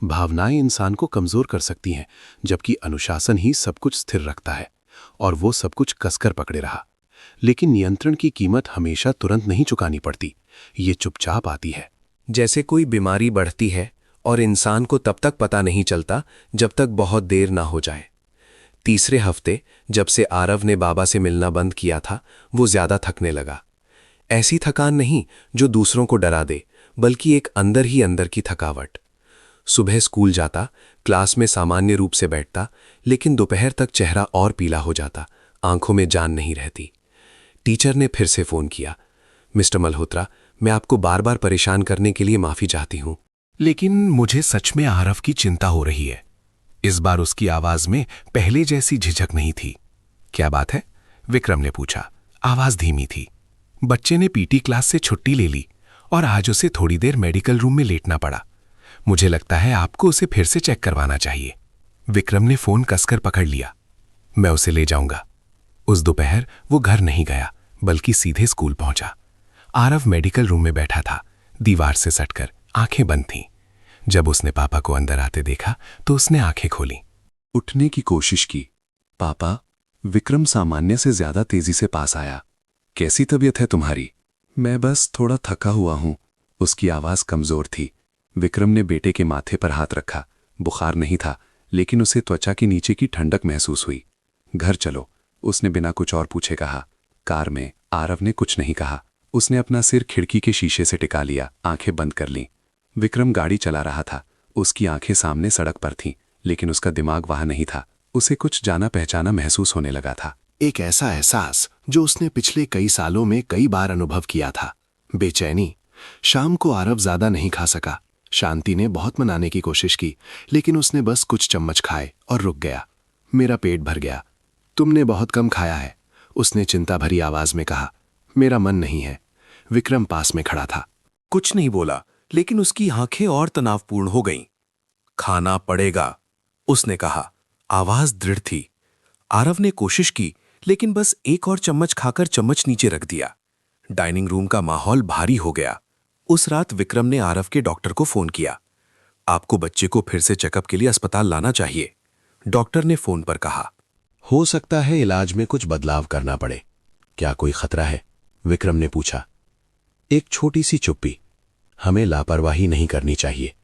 भावनाएं इंसान को कमजोर कर सकती हैं, जबकि अनुशासन ही सब कुछ स्थिर रखता है, और वो सब कुछ कसकर पकड़े रहा। लेकिन नियंत्रण की कीमत हमेशा तुरंत नहीं चुकानी पड़ती, ये चुपचाप आती है। जैसे कोई बीमारी बढ़ती है और इंसान को तब तक पता नहीं चलता जब तक बहुत देर ना हो जाए। तीसरे हफ्ते जब से आरव ने बाबा से मिलना बंद किया था, वो ज्यादा थकने लगा। ऐसी थकान नहीं जो दूसरों को डरा दे, बल्कि एक अंदर ही अंदर की थकावट। सुबह स्कूल जाता, क्लास में सामान्य रूप से बैठता, लेकिन दोपहर तक चेहरा और पीला हो जाता, आंखों में जान नहीं रहती। टीचर ने फिर से फोन किया, मिस्टर मल्होत्रा, मैं आपको बार बार परेशान करने के लिए माफी चाहती हूं। लेकिन मुझे सच में आरव की चिंता हो रही है। इस बार उसकी आवाज में पहले जैसी झिझक नहीं थी। क्या बात है? विक्रम ने पूछा। आवाज धीमी थी। बच्चे ने पीटी क्लास से छुट्टी ले ली और आज उसे थोड़ी देर मेडिकल रूम में लेटना पड़ा। मुझे लगता है आपको उसे फिर से चेक करवाना चाहिए। विक्रम ने फोन कसकर पकड़ लिया। मैं उसे ले जाऊंगा। उस दोपहर वो घर नहीं गया, बल्कि सीधे स्कूल पहुंचा। आरव मेडिकल रूम में बैठा था, दीवार से सटकर, आंखें बंद थीं। जब उसने पापा को अंदर आते देखा तो उसने आंखें खोली। उठने की कोशिश की। पापा, विक्रम सामान्य से ज्यादा तेजी से पास आया। कैसी तबीयत है तुम्हारी? मैं बस थोड़ा थका हुआ हूं। उसकी आवाज कमजोर थी। विक्रम ने बेटे के माथे पर हाथ रखा। बुखार नहीं था, लेकिन उसे त्वचा के नीचे की ठंडक महसूस हुई। घर चलो, उसने बिना कुछ और पूछे कहा। कार में आरव ने कुछ नहीं कहा। उसने अपना सिर खिड़की के शीशे से टिका लिया, आंखें बंद कर लीं। विक्रम गाड़ी चला रहा था। उसकी आंखें सामने सड़क पर थीं, लेकिन उसका दिमाग वहां नहीं था। उसे कुछ जाना पहचाना महसूस होने लगा था। एक ऐसा एहसास जो उसने पिछले कई सालों में कई बार अनुभव किया था। बेचैनी। शाम को आरव ज्यादा नहीं खा सका। शांति ने बहुत मनाने की कोशिश की, लेकिन उसने बस कुछ चम्मच खाए और रुक गया। मेरा पेट भर गया। तुमने बहुत कम खाया है, उसने चिंता भरी आवाज में कहा। मेरा मन नहीं है। विक्रम पास में खड़ा था। कुछ नहीं बोला, लेकिन उसकी आंखें और तनावपूर्ण हो गईं। खाना पड़ेगा, उसने कहा। आवाज दृढ़ थी। आरव ने कोशिश की, लेकिन बस एक और चम्मच खाकर चम्मच नीचे रख दिया। डाइनिंग रूम का माहौल भारी हो गया। उस रात विक्रम ने आरव के डॉक्टर को फोन किया। आपको बच्चे को फिर से चेकअप के लिए अस्पताल लाना चाहिए, डॉक्टर ने फोन पर कहा। हो सकता है इलाज में कुछ बदलाव करना पड़े। क्या कोई खतरा है? विक्रम ने पूछा। एक छोटी सी चुप्पी। हमें लापरवाही नहीं करनी चाहिए।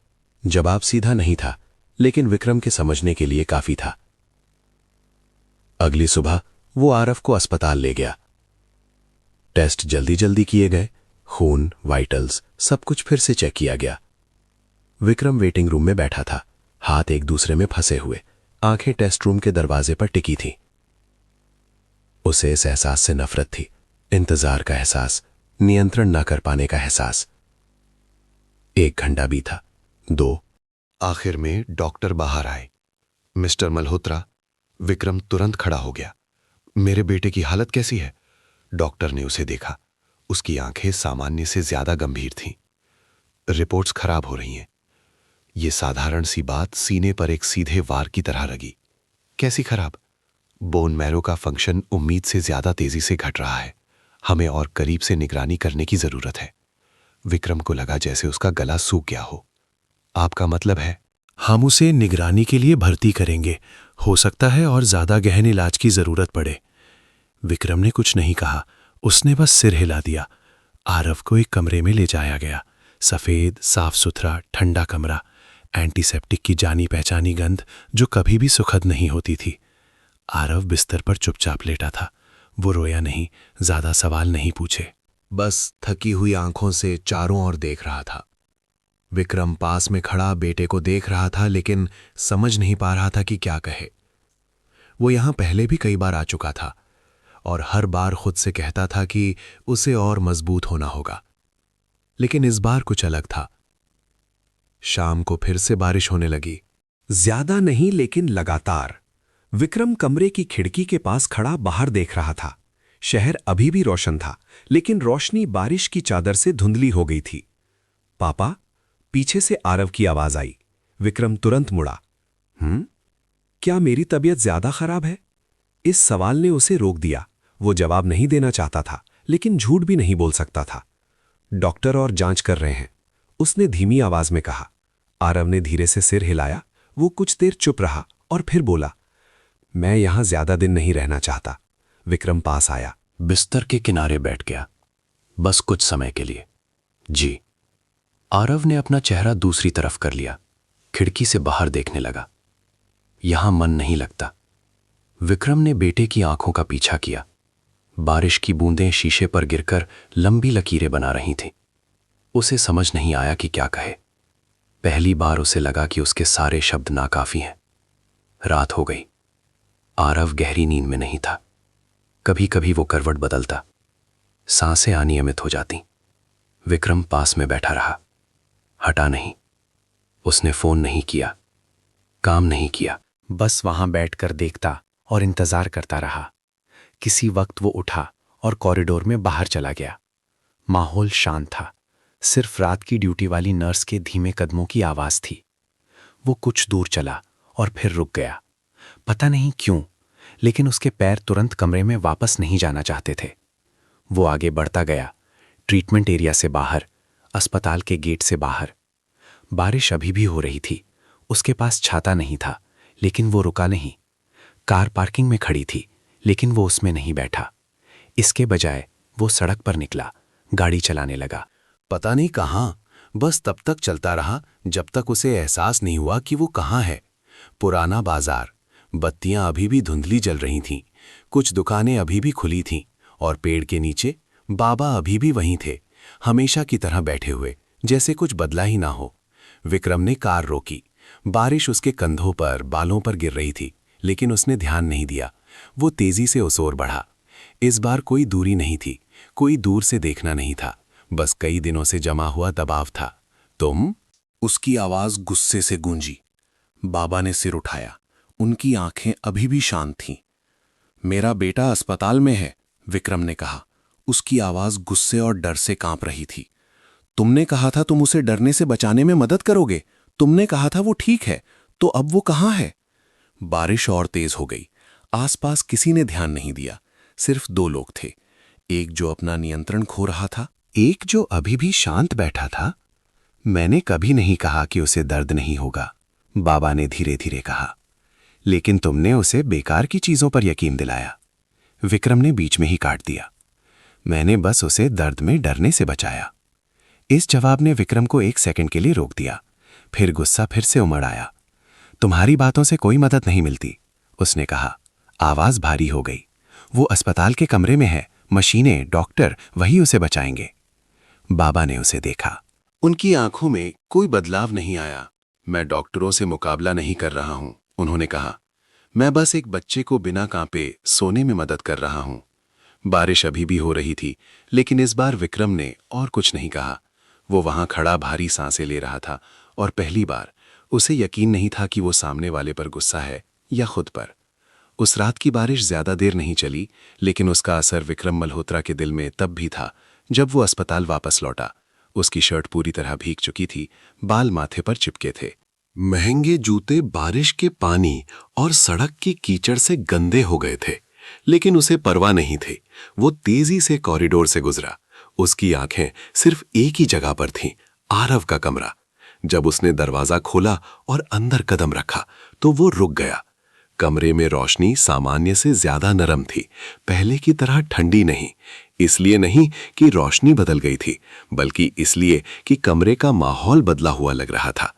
जवाब सीधा नहीं था, लेकिन विक्रम के समझने के लिए काफी था। अगली सुबह वो आरव को अस्पताल ले गया। टेस्ट जल्दी जल्दी किए गए। खून, वाइटल्स, सब कुछ फिर से चेक किया गया। विक्रम वेटिंग रूम में बैठा था, हाथ एक दूसरे में फंसे हुए, आंखें टेस्ट रूम के दरवाजे पर टिकी थीं। उसे इस एहसास से नफरत थी, इंतजार का एहसास, नियंत्रण न कर पाने का एहसास। 1 घंटा बीता, 2। आखिर में डॉक्टर बाहर आए। मिस्टर मल्होत्रा। विक्रम तुरंत खड़ा हो गया। मेरे बेटे की हालत कैसी है? डॉक्टर ने उसे देखा। उसकी आंखें सामान्य से ज्यादा गंभीर थीं। रिपोर्ट्स खराब हो रही हैं। ये साधारण सी बात सीने पर एक सीधे वार की तरह लगी। कैसी खराब? बोन मैरो का फंक्शन उम्मीद से ज्यादा तेजी से घट रहा है। हमें और करीब से निगरानी करने की जरूरत है। विक्रम को लगा जैसे उसका गला सूख गया हो। आपका मतलब है? हम उसे निगरानी के लिए भर्ती करेंगे। हो सकता है और ज्यादा गहन इलाज की जरूरत पड़े। विक्रम ने कुछ नहीं कहा, उसने बस सिर हिला दिया। आरव को एक कमरे में ले जाया गया। सफेद, साफ सुथरा, ठंडा कमरा, एंटीसेप्टिक की जानी पहचानी गंध जो कभी भी सुखद नहीं होती थी। आरव बिस्तर पर चुपचाप लेटा था। वो रोया नहीं, ज्यादा सवाल नहीं पूछे, बस थकी हुई आंखों से चारों ओर देख रहा था। विक्रम पास में खड़ा बेटे को देख रहा था, लेकिन समझ नहीं पा रहा था कि क्या कहे। वो यहां पहले भी कई बार आ चुका था और हर बार खुद से कहता था कि उसे और मजबूत होना होगा, लेकिन इस बार कुछ अलग था। शाम को फिर से बारिश होने लगी। ज्यादा नहीं, लेकिन लगातार। विक्रम कमरे की खिड़की के पास खड़ा बाहर देख रहा था। शहर अभी भी रोशन था, लेकिन रोशनी बारिश की चादर से धुंधली हो गई थी। पापा, पीछे से आरव की आवाज आई। विक्रम तुरंत मुड़ा। क्या मेरी तबीयत ज्यादा खराब है? इस सवाल ने उसे रोक दिया। वो जवाब नहीं देना चाहता था, लेकिन झूठ भी नहीं बोल सकता था। डॉक्टर और जांच कर रहे हैं, उसने धीमी आवाज में कहा। आरव ने धीरे से सिर हिलाया। वो कुछ देर चुप रहा और फिर बोला, मैं यहां ज्यादा दिन नहीं रहना चाहता। विक्रम पास आया, बिस्तर के किनारे बैठ गया। बस कुछ समय के लिए। जी। आरव ने अपना चेहरा दूसरी तरफ कर लिया, खिड़की से बाहर देखने लगा। यहां मन नहीं लगता। विक्रम ने बेटे की आंखों का पीछा किया। बारिश की बूंदें शीशे पर गिरकर लंबी लकीरें बना रही थीं। उसे समझ नहीं आया कि क्या कहे। पहली बार उसे लगा कि उसके सारे शब्द नाकाफी हैं। रात हो गई। आरव गहरी नींद में नहीं था। कभी कभी वो करवट बदलता, सांसें अनियमित हो जाती। विक्रम पास में बैठा रहा, हटा नहीं। उसने फोन नहीं किया, काम नहीं किया, बस वहां बैठकर देखता और इंतजार करता रहा। किसी वक्त वो उठा और कॉरिडोर में बाहर चला गया। माहौल शांत था, सिर्फ रात की ड्यूटी वाली नर्स के धीमे कदमों की आवाज थी। वो कुछ दूर चला और फिर रुक गया। पता नहीं क्यों, लेकिन उसके पैर तुरंत कमरे में वापस नहीं जाना चाहते थे। वो आगे बढ़ता गया, ट्रीटमेंट एरिया से बाहर, अस्पताल के गेट से बाहर। बारिश अभी भी हो रही थी। उसके पास छाता नहीं था, लेकिन वो रुका नहीं। कार पार्किंग में खड़ी थी, लेकिन वो उसमें नहीं बैठा। इसके बजाय वो सड़क पर निकला, गाड़ी चलाने लगा। पता नहीं कहां, बस तब तक चलता रहा जब तक उसे एहसास नहीं हुआ कि वो कहां है। पुराना बाजार, बत्तियां अभी भी धुंधली जल रही थीं, कुछ दुकानें अभी भी खुली थीं और पेड़ के नीचे बाबा अभी भी वहीं थे, हमेशा की तरह बैठे हुए, जैसे कुछ बदला ही ना हो। विक्रम ने कार रोकी। बारिश उसके कंधों पर, बालों पर गिर रही थी, लेकिन उसने ध्यान नहीं दिया। वो तेजी से उस ओर बढ़ा। इस बार कोई दूरी नहीं थी, कोई दूर से देखना नहीं था, बस कई दिनों से जमा हुआ दबाव था। तुम? उसकी आवाज गुस्से से गूंजी। बाबा ने सिर उठाया। उनकी आंखें अभी भी शांत थीं। मेरा बेटा अस्पताल में है, विक्रम ने कहा। उसकी आवाज गुस्से और डर से कांप रही थी। तुमने कहा था तुम उसे डरने से बचाने में मदद करोगे, तुमने कहा था वो ठीक है, तो अब वो कहाँ है? बारिश और तेज हो गई। आसपास किसी ने ध्यान नहीं दिया। सिर्फ दो लोग थे, एक जो अपना नियंत्रण खो रहा था, एक जो अभी भी शांत बैठा था। मैंने कभी नहीं कहा कि उसे दर्द नहीं होगा, बाबा ने धीरे धीरे कहा, लेकिन तुमने उसे बेकार की चीजों पर यकीन दिलाया। विक्रम ने बीच में ही काट दिया। मैंने बस उसे दर्द में डरने से बचाया। इस जवाब ने विक्रम को 1 सेकंड के लिए रोक दिया। फिर गुस्सा फिर से उमड़ आया। तुम्हारी बातों से कोई मदद नहीं मिलती, उसने कहा। आवाज भारी हो गई। वो अस्पताल के कमरे में है, मशीनें, डॉक्टर वही उसे बचाएंगे। बाबा ने उसे देखा। उनकी आंखों में कोई बदलाव नहीं आया। मैं डॉक्टरों से मुकाबला नहीं कर रहा हूं, उन्होंने कहा। मैं बस एक बच्चे को बिना कांपे सोने में मदद कर रहा हूं। बारिश अभी भी हो रही थी, लेकिन इस बार विक्रम ने और कुछ नहीं कहा। वो वहां खड़ा भारी सांसें ले रहा था और पहली बार उसे यकीन नहीं था कि वो सामने वाले पर गुस्सा है या खुद पर। उस रात की बारिश ज्यादा देर नहीं चली, लेकिन उसका असर विक्रम मल्होत्रा के दिल में तब भी था जब वो अस्पताल वापस लौटा। उसकी शर्ट पूरी तरह भीग चुकी थी, बाल माथे पर चिपके थे। महंगे जूते बारिश के पानी और सड़क की कीचड़ से गंदे हो गए थे, लेकिन उसे परवाह नहीं थी। वो तेजी से कॉरिडोर से गुजरा। उसकी आंखें सिर्फ एक ही जगह पर थीं, आरव का कमरा। जब उसने दरवाजा खोला और अंदर कदम रखा तो वो रुक गया। कमरे में रोशनी सामान्य से ज्यादा नरम थी, पहले की तरह ठंडी नहीं। इसलिए नहीं कि रोशनी बदल गई थी, बल्कि इसलिए कि कमरे का माहौल बदला हुआ लग रहा था।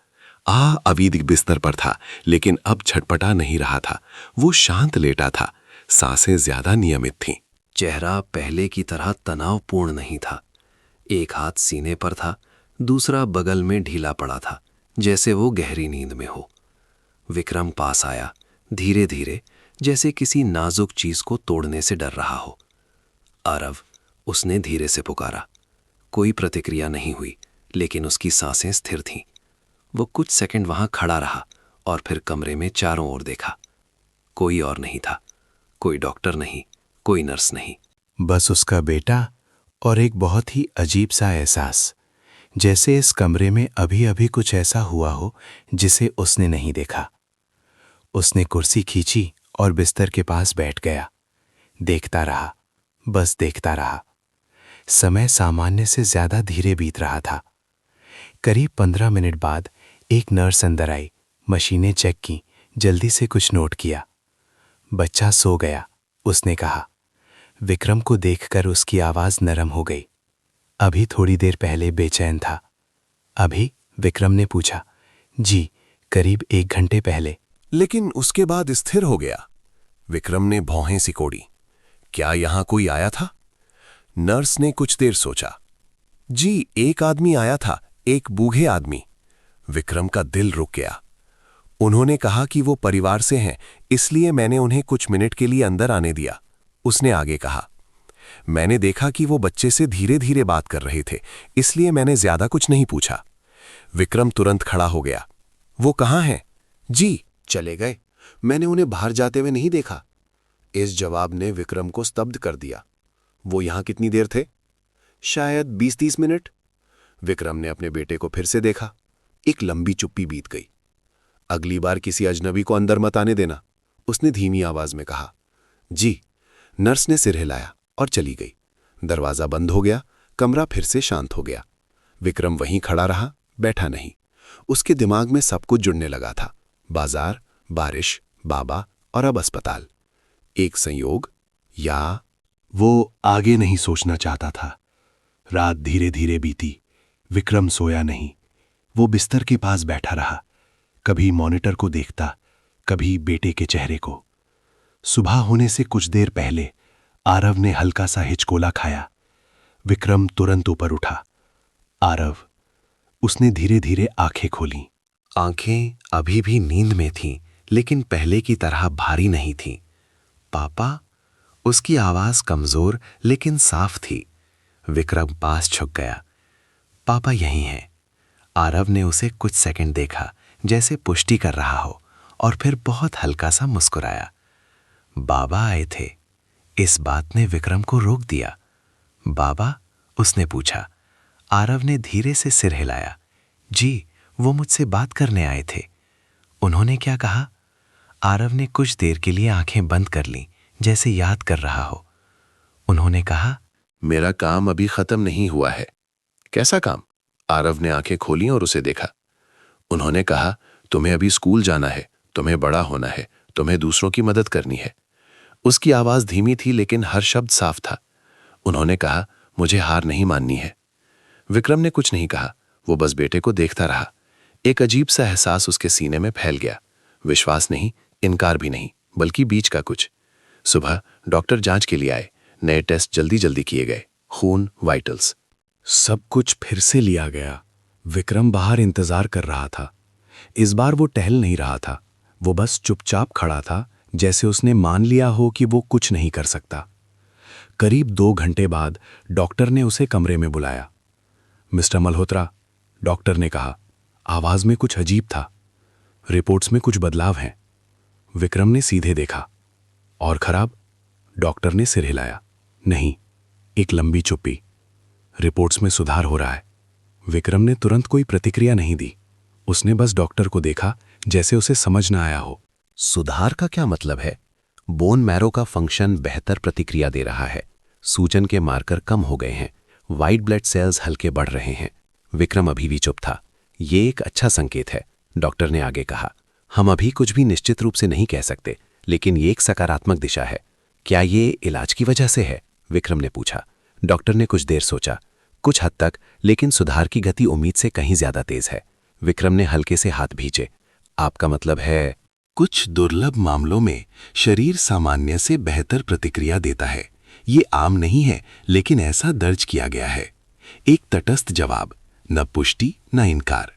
अवीद बिस्तर पर था, लेकिन अब छटपटा नहीं रहा था। वो शांत लेटा था, सांसें ज्यादा नियमित थीं। चेहरा पहले की तरह तनावपूर्ण नहीं था। एक हाथ सीने पर था, दूसरा बगल में ढीला पड़ा था, जैसे वो गहरी नींद में हो। विक्रम पास आया, धीरे धीरे, जैसे किसी नाजुक चीज को तोड़ने से डर रहा हो। आरव, उसने धीरे से पुकारा। कोई प्रतिक्रिया नहीं हुई, लेकिन उसकी सांसें स्थिर थीं। वो कुछ सेकंड वहां खड़ा रहा और फिर कमरे में चारों ओर देखा। कोई और नहीं था, कोई डॉक्टर नहीं, कोई नर्स नहीं। बस उसका बेटा और एक बहुत ही अजीब सा एहसास, जैसे इस कमरे में अभी अभी कुछ ऐसा हुआ हो जिसे उसने नहीं देखा। उसने कुर्सी खींची और बिस्तर के पास बैठ गया। देखता रहा, बस देखता रहा। समय सामान्य से ज्यादा धीरे बीत रहा था। करीब 15 मिनट बाद एक नर्स अंदर आई, मशीनें चेक की, जल्दी से कुछ नोट किया। बच्चा सो गया, उसने कहा। विक्रम को देखकर उसकी आवाज नरम हो गई। अभी थोड़ी देर पहले बेचैन था। अभी? विक्रम ने पूछा। जी, करीब 1 घंटे पहले। लेकिन उसके बाद स्थिर हो गया। विक्रम ने भौहें सिकोड़ी। क्या यहां कोई आया था? नर्स ने कुछ देर सोचा। जी, एक आदमी आया था, एक बूढ़े आदमी। विक्रम का दिल रुक गया। उन्होंने कहा कि वो परिवार से हैं, इसलिए मैंने उन्हें कुछ मिनट के लिए अंदर आने दिया। उसने आगे कहा। मैंने देखा कि वो बच्चे से धीरे धीरे बात कर रहे थे, इसलिए मैंने ज्यादा कुछ नहीं पूछा। विक्रम तुरंत खड़ा हो गया। वो कहाँ हैं? जी, चले गए। मैंने उन्हें बाहर जाते हुए नहीं देखा। इस जवाब ने विक्रम को स्तब्ध कर दिया। वो यहां कितनी देर थे? शायद 20-30 मिनट। विक्रम ने अपने बेटे को फिर से देखा। एक लंबी चुप्पी बीत गई। अगली बार किसी अजनबी को अंदर मत आने देना, उसने धीमी आवाज में कहा। जी, नर्स ने सिर हिलाया और चली गई। दरवाजा बंद हो गया, कमरा फिर से शांत हो गया। विक्रम वहीं खड़ा रहा, बैठा नहीं। उसके दिमाग में सब कुछ जुड़ने लगा था। बाजार, बारिश, बाबा और अब अस्पताल। एक संयोग या? वो आगे नहीं सोचना चाहता था। रात धीरे धीरे बीती। विक्रम सोया नहीं। वो बिस्तर के पास बैठा रहा, कभी मॉनिटर को देखता, कभी बेटे के चेहरे को। सुबह होने से कुछ देर पहले आरव ने हल्का सा हिचकोला खाया। विक्रम तुरंत ऊपर उठा। आरव, उसने धीरे धीरे आंखें खोलीं। आंखें अभी भी नींद में थीं, लेकिन पहले की तरह भारी नहीं थीं। पापा? उसकी आवाज कमजोर लेकिन साफ थी। विक्रम पास झुक गया। पापा यहीं हैं। आरव ने उसे कुछ सेकंड देखा, जैसे पुष्टि कर रहा हो, और फिर बहुत हल्का सा मुस्कुराया। बाबा आए थे। इस बात ने विक्रम को रोक दिया। बाबा? उसने पूछा। आरव ने धीरे से सिर हिलाया। जी, वो मुझसे बात करने आए थे। उन्होंने क्या कहा? आरव ने कुछ देर के लिए आंखें बंद कर लीं, जैसे याद कर रहा हो। उन्होंने कहा, मेरा काम अभी खत्म नहीं हुआ है। कैसा काम? आरव ने आंखें खोली और उसे देखा। उन्होंने कहा, तुम्हें अभी स्कूल जाना है, तुम्हें बड़ा होना है, तुम्हें दूसरों की मदद करनी है। उसकी आवाज धीमी थी लेकिन हर शब्द साफ था। उन्होंने कहा, मुझे हार नहीं माननी है। विक्रम ने कुछ नहीं कहा, वो बस बेटे को देखता रहा। एक अजीब सा एहसास उसके सीने में फैल गया। विश्वास नहीं, इनकार भी नहीं, बल्कि बीच का कुछ। सुबह डॉक्टर जांच के लिए आए। नए टेस्ट जल्दी जल्दी किए गए, खून, वाइटल्स। सब कुछ फिर से लिया गया। विक्रम बाहर इंतजार कर रहा था। इस बार वो टहल नहीं रहा था, वो बस चुपचाप खड़ा था, जैसे उसने मान लिया हो कि वो कुछ नहीं कर सकता। करीब 2 घंटे बाद डॉक्टर ने उसे कमरे में बुलाया। मिस्टर मल्होत्रा, डॉक्टर ने कहा। आवाज में कुछ अजीब था। रिपोर्ट्स में कुछ बदलाव हैं। विक्रम ने सीधे देखा। और खराब? डॉक्टर ने सिर हिलाया। नहीं। एक लंबी चुप्पी। रिपोर्ट्स में सुधार हो रहा है। विक्रम ने तुरंत कोई प्रतिक्रिया नहीं दी। उसने बस डॉक्टर को देखा, जैसे उसे समझ न आया हो। सुधार का क्या मतलब है? बोन मैरो का फंक्शन बेहतर प्रतिक्रिया दे रहा है। सूजन के मार्कर कम हो गए हैं। व्हाइट ब्लड सेल्स हल्के बढ़ रहे हैं। विक्रम अभी भी चुप था। ये एक अच्छा संकेत है, डॉक्टर ने आगे कहा। हम अभी कुछ भी निश्चित रूप से नहीं कह सकते, लेकिन ये एक सकारात्मक दिशा है। क्या ये इलाज की वजह से है? विक्रम ने पूछा। डॉक्टर ने कुछ देर सोचा। कुछ हद तक, लेकिन सुधार की गति उम्मीद से कहीं ज्यादा तेज है। विक्रम ने हल्के से हाथ भींचे। आपका मतलब है? कुछ दुर्लभ मामलों में शरीर सामान्य से बेहतर प्रतिक्रिया देता है। ये आम नहीं है, लेकिन ऐसा दर्ज किया गया है। एक तटस्थ जवाब, न पुष्टि न इनकार।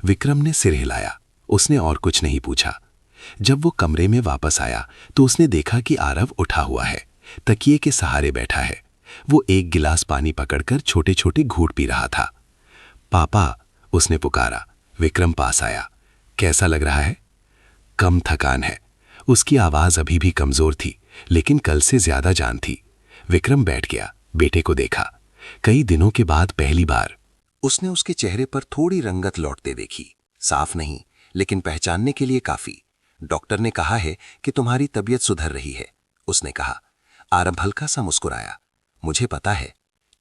विक्रम ने सिर हिलाया। उसने और कुछ नहीं पूछा। जब वो कमरे में वापस आया तो उसने देखा कि आरव उठा हुआ है, तकिए के सहारे बैठा है। वो एक गिलास पानी पकड़कर छोटे छोटे घूंट पी रहा था। पापा, उसने पुकारा। विक्रम पास आया। कैसा लग रहा है? कम थकान है। उसकी आवाज अभी भी कमजोर थी, लेकिन कल से ज्यादा जान थी। विक्रम बैठ गया, बेटे को देखा। कई दिनों के बाद पहली बार उसने उसके चेहरे पर थोड़ी रंगत लौटते देखी। साफ नहीं, लेकिन पहचानने के लिए काफी। डॉक्टर ने कहा है कि तुम्हारी तबीयत सुधर रही है, उसने कहा। आरव हल्का सा मुस्कुराया। मुझे पता है।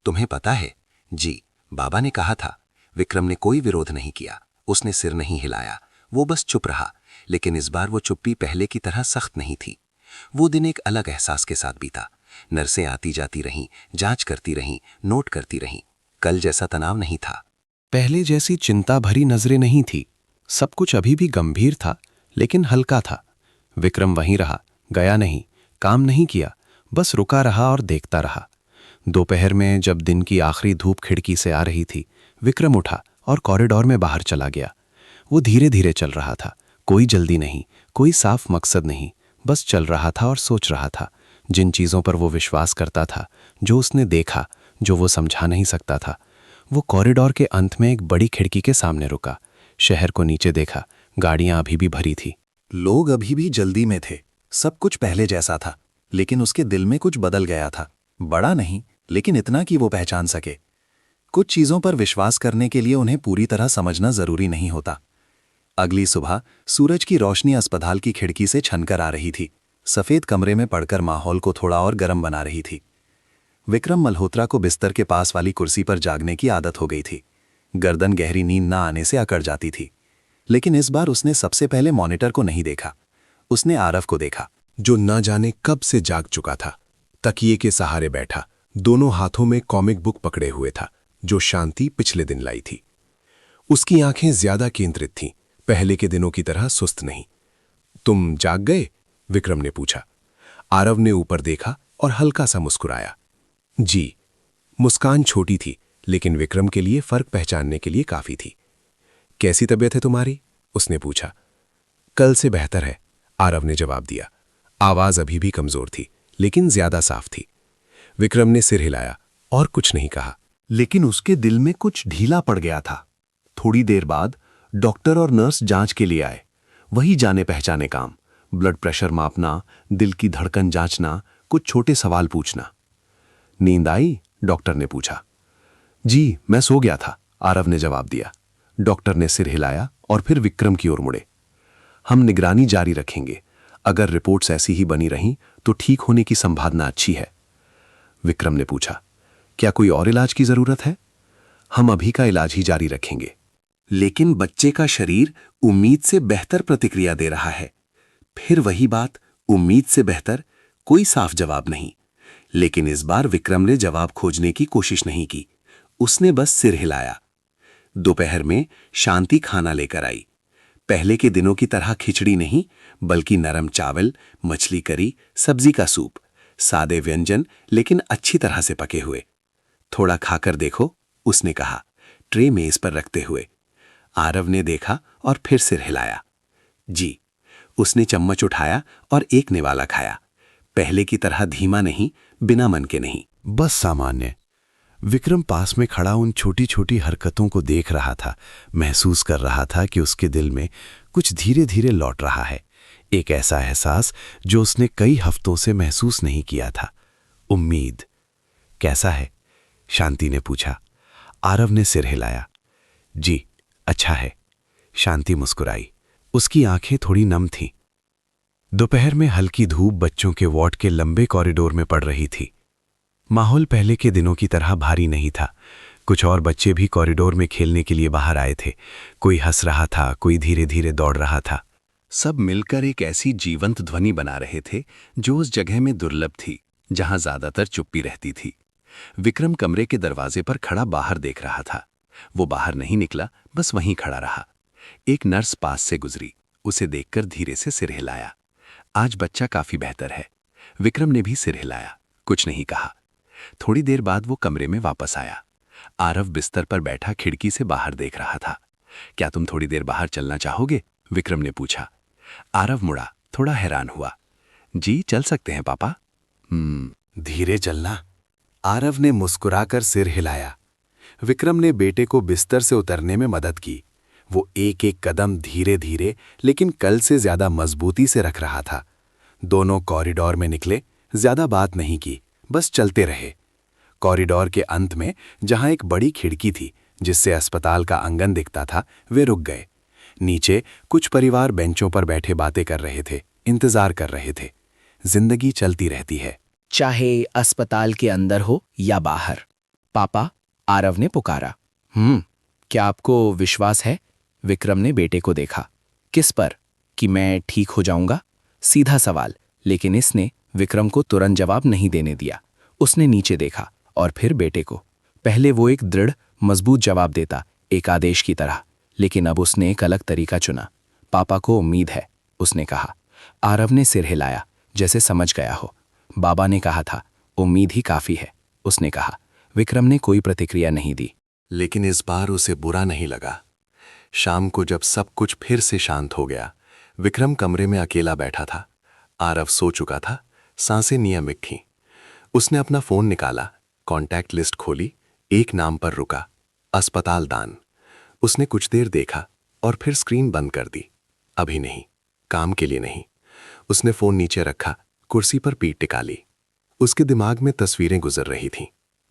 तुम्हें पता है? जी, बाबा ने कहा था। विक्रम ने कोई विरोध नहीं किया। उसने सिर नहीं हिलाया। वो बस चुप रहा, लेकिन इस बार वो चुप्पी पहले की तरह सख्त नहीं थी। वो दिन एक अलग एहसास के साथ बीता। नर्सें आती जाती रहीं, जांच करती रहीं, नोट करती रहीं। कल जैसा तनाव नहीं था। पहले जैसी चिंता भरी नजरें नहीं थी। सब कुछ अभी भी गंभीर था, लेकिन हल्का था। विक्रम वहीं रहा, गया नहीं, काम नहीं किया, बस रुका रहा और देखता रहा। दोपहर में जब दिन की आखिरी धूप खिड़की से आ रही थी, विक्रम उठा और कॉरिडोर में बाहर चला गया। वो धीरे धीरे चल रहा था। कोई जल्दी नहीं, कोई साफ मकसद नहीं, बस चल रहा था और सोच रहा था। जिन चीज़ों पर वो विश्वास करता था, जो उसने देखा, जो वो समझा नहीं सकता था। वो कॉरिडोर के अंत में एक बड़ी खिड़की के सामने रुका। शहर को नीचे देखा। गाड़ियां अभी भी भरी थी। लोग अभी भी जल्दी में थे। सब कुछ पहले जैसा था, लेकिन उसके दिल में कुछ बदल गया था। बड़ा नहीं, लेकिन इतना कि वो पहचान सके। कुछ चीजों पर विश्वास करने के लिए उन्हें पूरी तरह समझना जरूरी नहीं होता। अगली सुबह सूरज की रोशनी अस्पताल की खिड़की से छनकर आ रही थी। सफेद कमरे में पड़कर माहौल को थोड़ा और गर्म बना रही थी। विक्रम मल्होत्रा को बिस्तर के पास वाली कुर्सी पर जागने की आदत हो गई थी। गर्दन गहरी नींद ना आने से अकड़ जाती थी। लेकिन इस बार उसने सबसे पहले मॉनिटर को नहीं देखा। उसने आरव को देखा, जो न जाने कब से जाग चुका था। तकिए के सहारे बैठा, दोनों हाथों में कॉमिक बुक पकड़े हुए था, जो शांति पिछले दिन लाई थी। उसकी आंखें ज्यादा केंद्रित थीं, पहले के दिनों की तरह सुस्त नहीं। तुम जाग गए? विक्रम ने पूछा। आरव ने ऊपर देखा और हल्का सा मुस्कुराया। जी। मुस्कान छोटी थी, लेकिन विक्रम के लिए फर्क पहचानने के लिए काफी थी। कैसी तबीयत है तुम्हारी? उसने पूछा। कल से बेहतर है, आरव ने जवाब दिया। आवाज अभी भी कमजोर थी, लेकिन ज्यादा साफ थी। विक्रम ने सिर हिलाया और कुछ नहीं कहा। लेकिन उसके दिल में कुछ ढीला पड़ गया था। थोड़ी देर बाद डॉक्टर और नर्स जांच के लिए आए। वही जाने पहचाने काम, ब्लड प्रेशर मापना, दिल की धड़कन जांचना, कुछ छोटे सवाल पूछना। नींद आई? डॉक्टर ने पूछा। जी, मैं सो गया था, आरव ने जवाब दिया। डॉक्टर ने सिर हिलाया और फिर विक्रम की ओर मुड़े। हम निगरानी जारी रखेंगे। अगर रिपोर्ट्स ऐसी ही बनी रहीं तो ठीक होने की संभावना अच्छी है। विक्रम ने पूछा, क्या कोई और इलाज की जरूरत है? हम अभी का इलाज ही जारी रखेंगे। लेकिन बच्चे का शरीर उम्मीद से बेहतर प्रतिक्रिया दे रहा है। फिर वही बात, उम्मीद से बेहतर। कोई साफ जवाब नहीं। लेकिन इस बार विक्रम ने जवाब खोजने की कोशिश नहीं की। उसने बस सिर हिलाया। दोपहर में शांति खाना लेकर आई। पहले के दिनों की तरह खिचड़ी नहीं, बल्कि नरम चावल, मछली करी, सब्जी का सूप, सादे व्यंजन लेकिन अच्छी तरह से पके हुए। थोड़ा खाकर देखो, उसने कहा, ट्रे मेज पर रखते हुए। आरव ने देखा और फिर सिर हिलाया। जी। उसने चम्मच उठाया और एक निवाला खाया। पहले की तरह धीमा नहीं, बिना मन के नहीं। बस सामान्य। विक्रम पास में खड़ा उन छोटी छोटी हरकतों को देख रहा था, महसूस कर रहा था कि उसके दिल में कुछ धीरे धीरे लौट रहा है। एक ऐसा एहसास जो उसने कई हफ्तों से महसूस नहीं किया था। उम्मीद। कैसा है? शांति ने पूछा। आरव ने सिर हिलाया। जी, अच्छा है। शांति मुस्कुराई। उसकी आंखें थोड़ी नम थीं। दोपहर में हल्की धूप बच्चों के वार्ड के लंबे कॉरिडोर में पड़ रही थी। माहौल पहले के दिनों की तरह भारी नहीं था। कुछ और बच्चे भी कॉरिडोर में खेलने के लिए बाहर आए थे। कोई हंस रहा था, कोई धीरे धीरे दौड़ रहा था। सब मिलकर एक ऐसी जीवंत ध्वनि बना रहे थे जो उस जगह में दुर्लभ थी, जहां ज्यादातर चुप्पी रहती थी। विक्रम कमरे के दरवाजे पर खड़ा बाहर देख रहा था। वो बाहर नहीं निकला, बस वहीं खड़ा रहा। एक नर्स पास से गुजरी। उसे देखकर धीरे से सिर हिलाया। आज बच्चा काफी बेहतर है। विक्रम ने भी सिर हिलाया, कुछ नहीं कहा। थोड़ी देर बाद वो कमरे में वापस आया। आरव बिस्तर पर बैठा खिड़की से बाहर देख रहा था। क्या तुम थोड़ी देर बाहर चलना चाहोगे? विक्रम ने पूछा। आरव मुड़ा, थोड़ा हैरान हुआ। जी, चल सकते हैं पापा। धीरे चलना। आरव ने मुस्कुराकर सिर हिलाया। विक्रम ने बेटे को बिस्तर से उतरने में मदद की। वो एक एक कदम धीरे धीरे लेकिन कल से ज्यादा मजबूती से रख रहा था। दोनों कॉरिडोर में निकले, ज्यादा बात नहीं की, बस चलते रहे। कॉरिडोर के अंत में जहां एक बड़ी खिड़की थी जिससे अस्पताल का आंगन दिखता था, वे रुक गए। नीचे कुछ परिवार बेंचों पर बैठे बातें कर रहे थे, इंतजार कर रहे थे। जिंदगी चलती रहती है, चाहे अस्पताल के अंदर हो या बाहर। पापा, आरव ने पुकारा। क्या आपको विश्वास है? विक्रम ने बेटे को देखा। किस पर? कि मैं ठीक हो जाऊंगा? सीधा सवाल, लेकिन इसने विक्रम को तुरंत जवाब नहीं देने दिया। उसने नीचे देखा और फिर बेटे को। पहले वो एक दृढ़, मजबूत जवाब देता, एक आदेश की तरह, लेकिन अब उसने एक अलग तरीका चुना। पापा को उम्मीद है, उसने कहा। आरव ने सिर हिलाया, जैसे समझ गया हो। बाबा ने कहा था, उम्मीद ही काफी है, उसने कहा। विक्रम ने कोई प्रतिक्रिया नहीं दी। लेकिन इस बार उसे बुरा नहीं लगा। शाम को जब सब कुछ फिर से शांत हो गया, विक्रम कमरे में अकेला बैठा था। आरव सो चुका था, सांसें नियमित थीं। उसने अपना फोन निकाला, कॉन्टैक्ट लिस्ट खोली, एक नाम पर रुका, अस्पताल दान। उसने कुछ देर देखा और फिर स्क्रीन बंद कर दी। अभी नहीं, काम के लिए नहीं। उसने फोन नीचे रखा, कुर्सी पर पीठ टिका ली। उसके दिमाग में तस्वीरें गुजर रही थीं।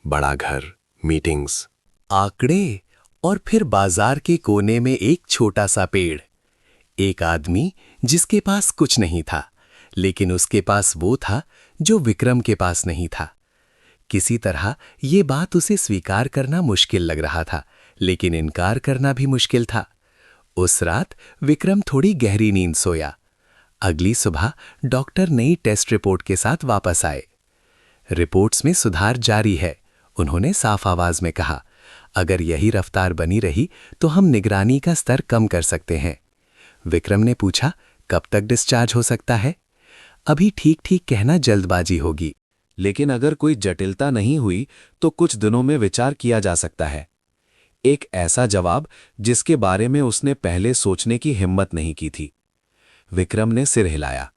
बड़ा घर, मीटिंग्स, आंकड़े, और फिर बाजार के कोने में एक छोटा सा पेड़। एक आदमी जिसके पास कुछ नहीं था, लेकिन उसके पास वो था जो विक्रम के पास नहीं था। किसी तरह ये बात उसे स्वीकार करना मुश्किल लग रहा था, लेकिन इनकार करना भी मुश्किल था। उस रात विक्रम थोड़ी गहरी नींद सोया। अगली सुबह डॉक्टर नई टेस्ट रिपोर्ट के साथ वापस आए। रिपोर्ट्स में सुधार जारी है, उन्होंने साफ आवाज में कहा। अगर यही रफ्तार बनी रही तो हम निगरानी का स्तर कम कर सकते हैं। विक्रम ने पूछा, कब तक डिस्चार्ज हो सकता है? अभी ठीक ठीक कहना जल्दबाजी होगी, लेकिन अगर कोई जटिलता नहीं हुई तो कुछ दिनों में विचार किया जा सकता है। एक ऐसा जवाब जिसके बारे में उसने पहले सोचने की हिम्मत नहीं की थी। विक्रम ने सिर हिलाया।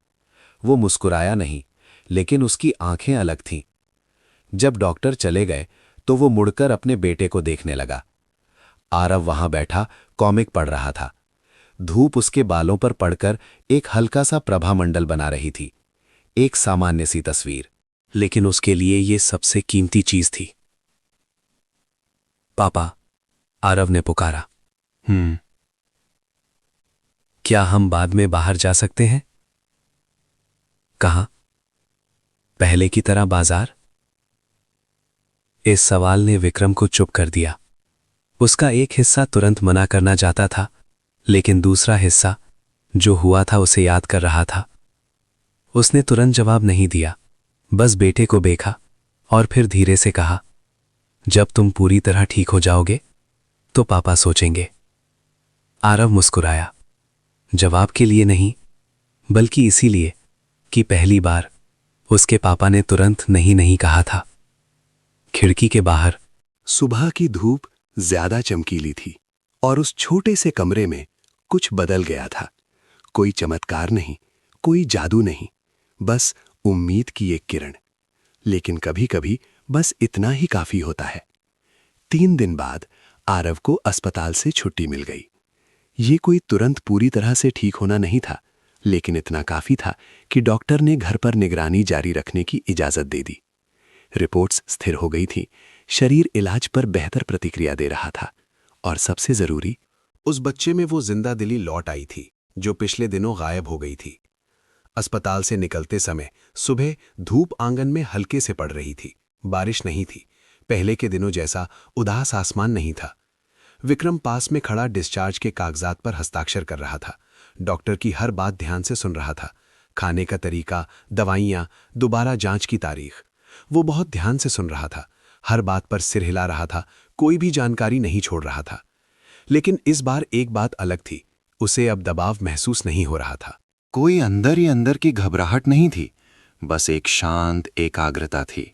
वो मुस्कुराया नहीं, लेकिन उसकी आंखें अलग थीं। जब डॉक्टर चले गए तो वो मुड़कर अपने बेटे को देखने लगा। आरव वहां बैठा कॉमिक पढ़ रहा था। धूप उसके बालों पर पड़कर एक हल्का सा प्रभामंडल बना रही थी, एक सामान्य सी तस्वीर, लेकिन उसके लिए ये सबसे कीमती चीज थी। पापा, आरव ने पुकारा। क्या हम बाद में बाहर जा सकते हैं? कहाँ? पहले की तरह बाजार? इस सवाल ने विक्रम को चुप कर दिया। उसका एक हिस्सा तुरंत मना करना चाहता था, लेकिन दूसरा हिस्सा जो हुआ था उसे याद कर रहा था। उसने तुरंत जवाब नहीं दिया, बस बेटे को देखा और फिर धीरे से कहा, जब तुम पूरी तरह ठीक हो जाओगे तो पापा सोचेंगे। आरव मुस्कुराया, जवाब के लिए नहीं, बल्कि इसीलिए कि पहली बार उसके पापा ने तुरंत नहीं नहीं कहा था। खिड़की के बाहर सुबह की धूप ज्यादा चमकीली थी और उस छोटे से कमरे में कुछ बदल गया था। कोई चमत्कार नहीं, कोई जादू नहीं, बस उम्मीद की एक किरण। लेकिन कभी कभी बस इतना ही काफी होता है। 3 दिन बाद आरव को अस्पताल से छुट्टी मिल गई। ये कोई तुरंत पूरी तरह से ठीक होना नहीं था, लेकिन इतना काफी था कि डॉक्टर ने घर पर निगरानी जारी रखने की इजाजत दे दी। रिपोर्ट्स स्थिर हो गई थी, शरीर इलाज पर बेहतर प्रतिक्रिया दे रहा था, और सबसे जरूरी, उस बच्चे में वो जिंदा दिली लौट आई थी जो पिछले दिनों गायब हो गई थी। अस्पताल से निकलते समय सुबह धूप आंगन में हल्के से पड़ रही थी। बारिश नहीं थी, पहले के दिनों जैसा उदास आसमान नहीं था। विक्रम पास में खड़ा डिस्चार्ज के कागजात पर हस्ताक्षर कर रहा था। डॉक्टर की हर बात ध्यान से सुन रहा था। खाने का तरीका, दवाइयां, दोबारा जांच की तारीख, वो बहुत ध्यान से सुन रहा था। हर बात पर सिर हिला रहा था, कोई भी जानकारी नहीं छोड़ रहा था। लेकिन इस बार एक बात अलग थी, उसे अब दबाव महसूस नहीं हो रहा था। कोई अंदर ही अंदर की घबराहट नहीं थी, बस एक शांत एकाग्रता थी।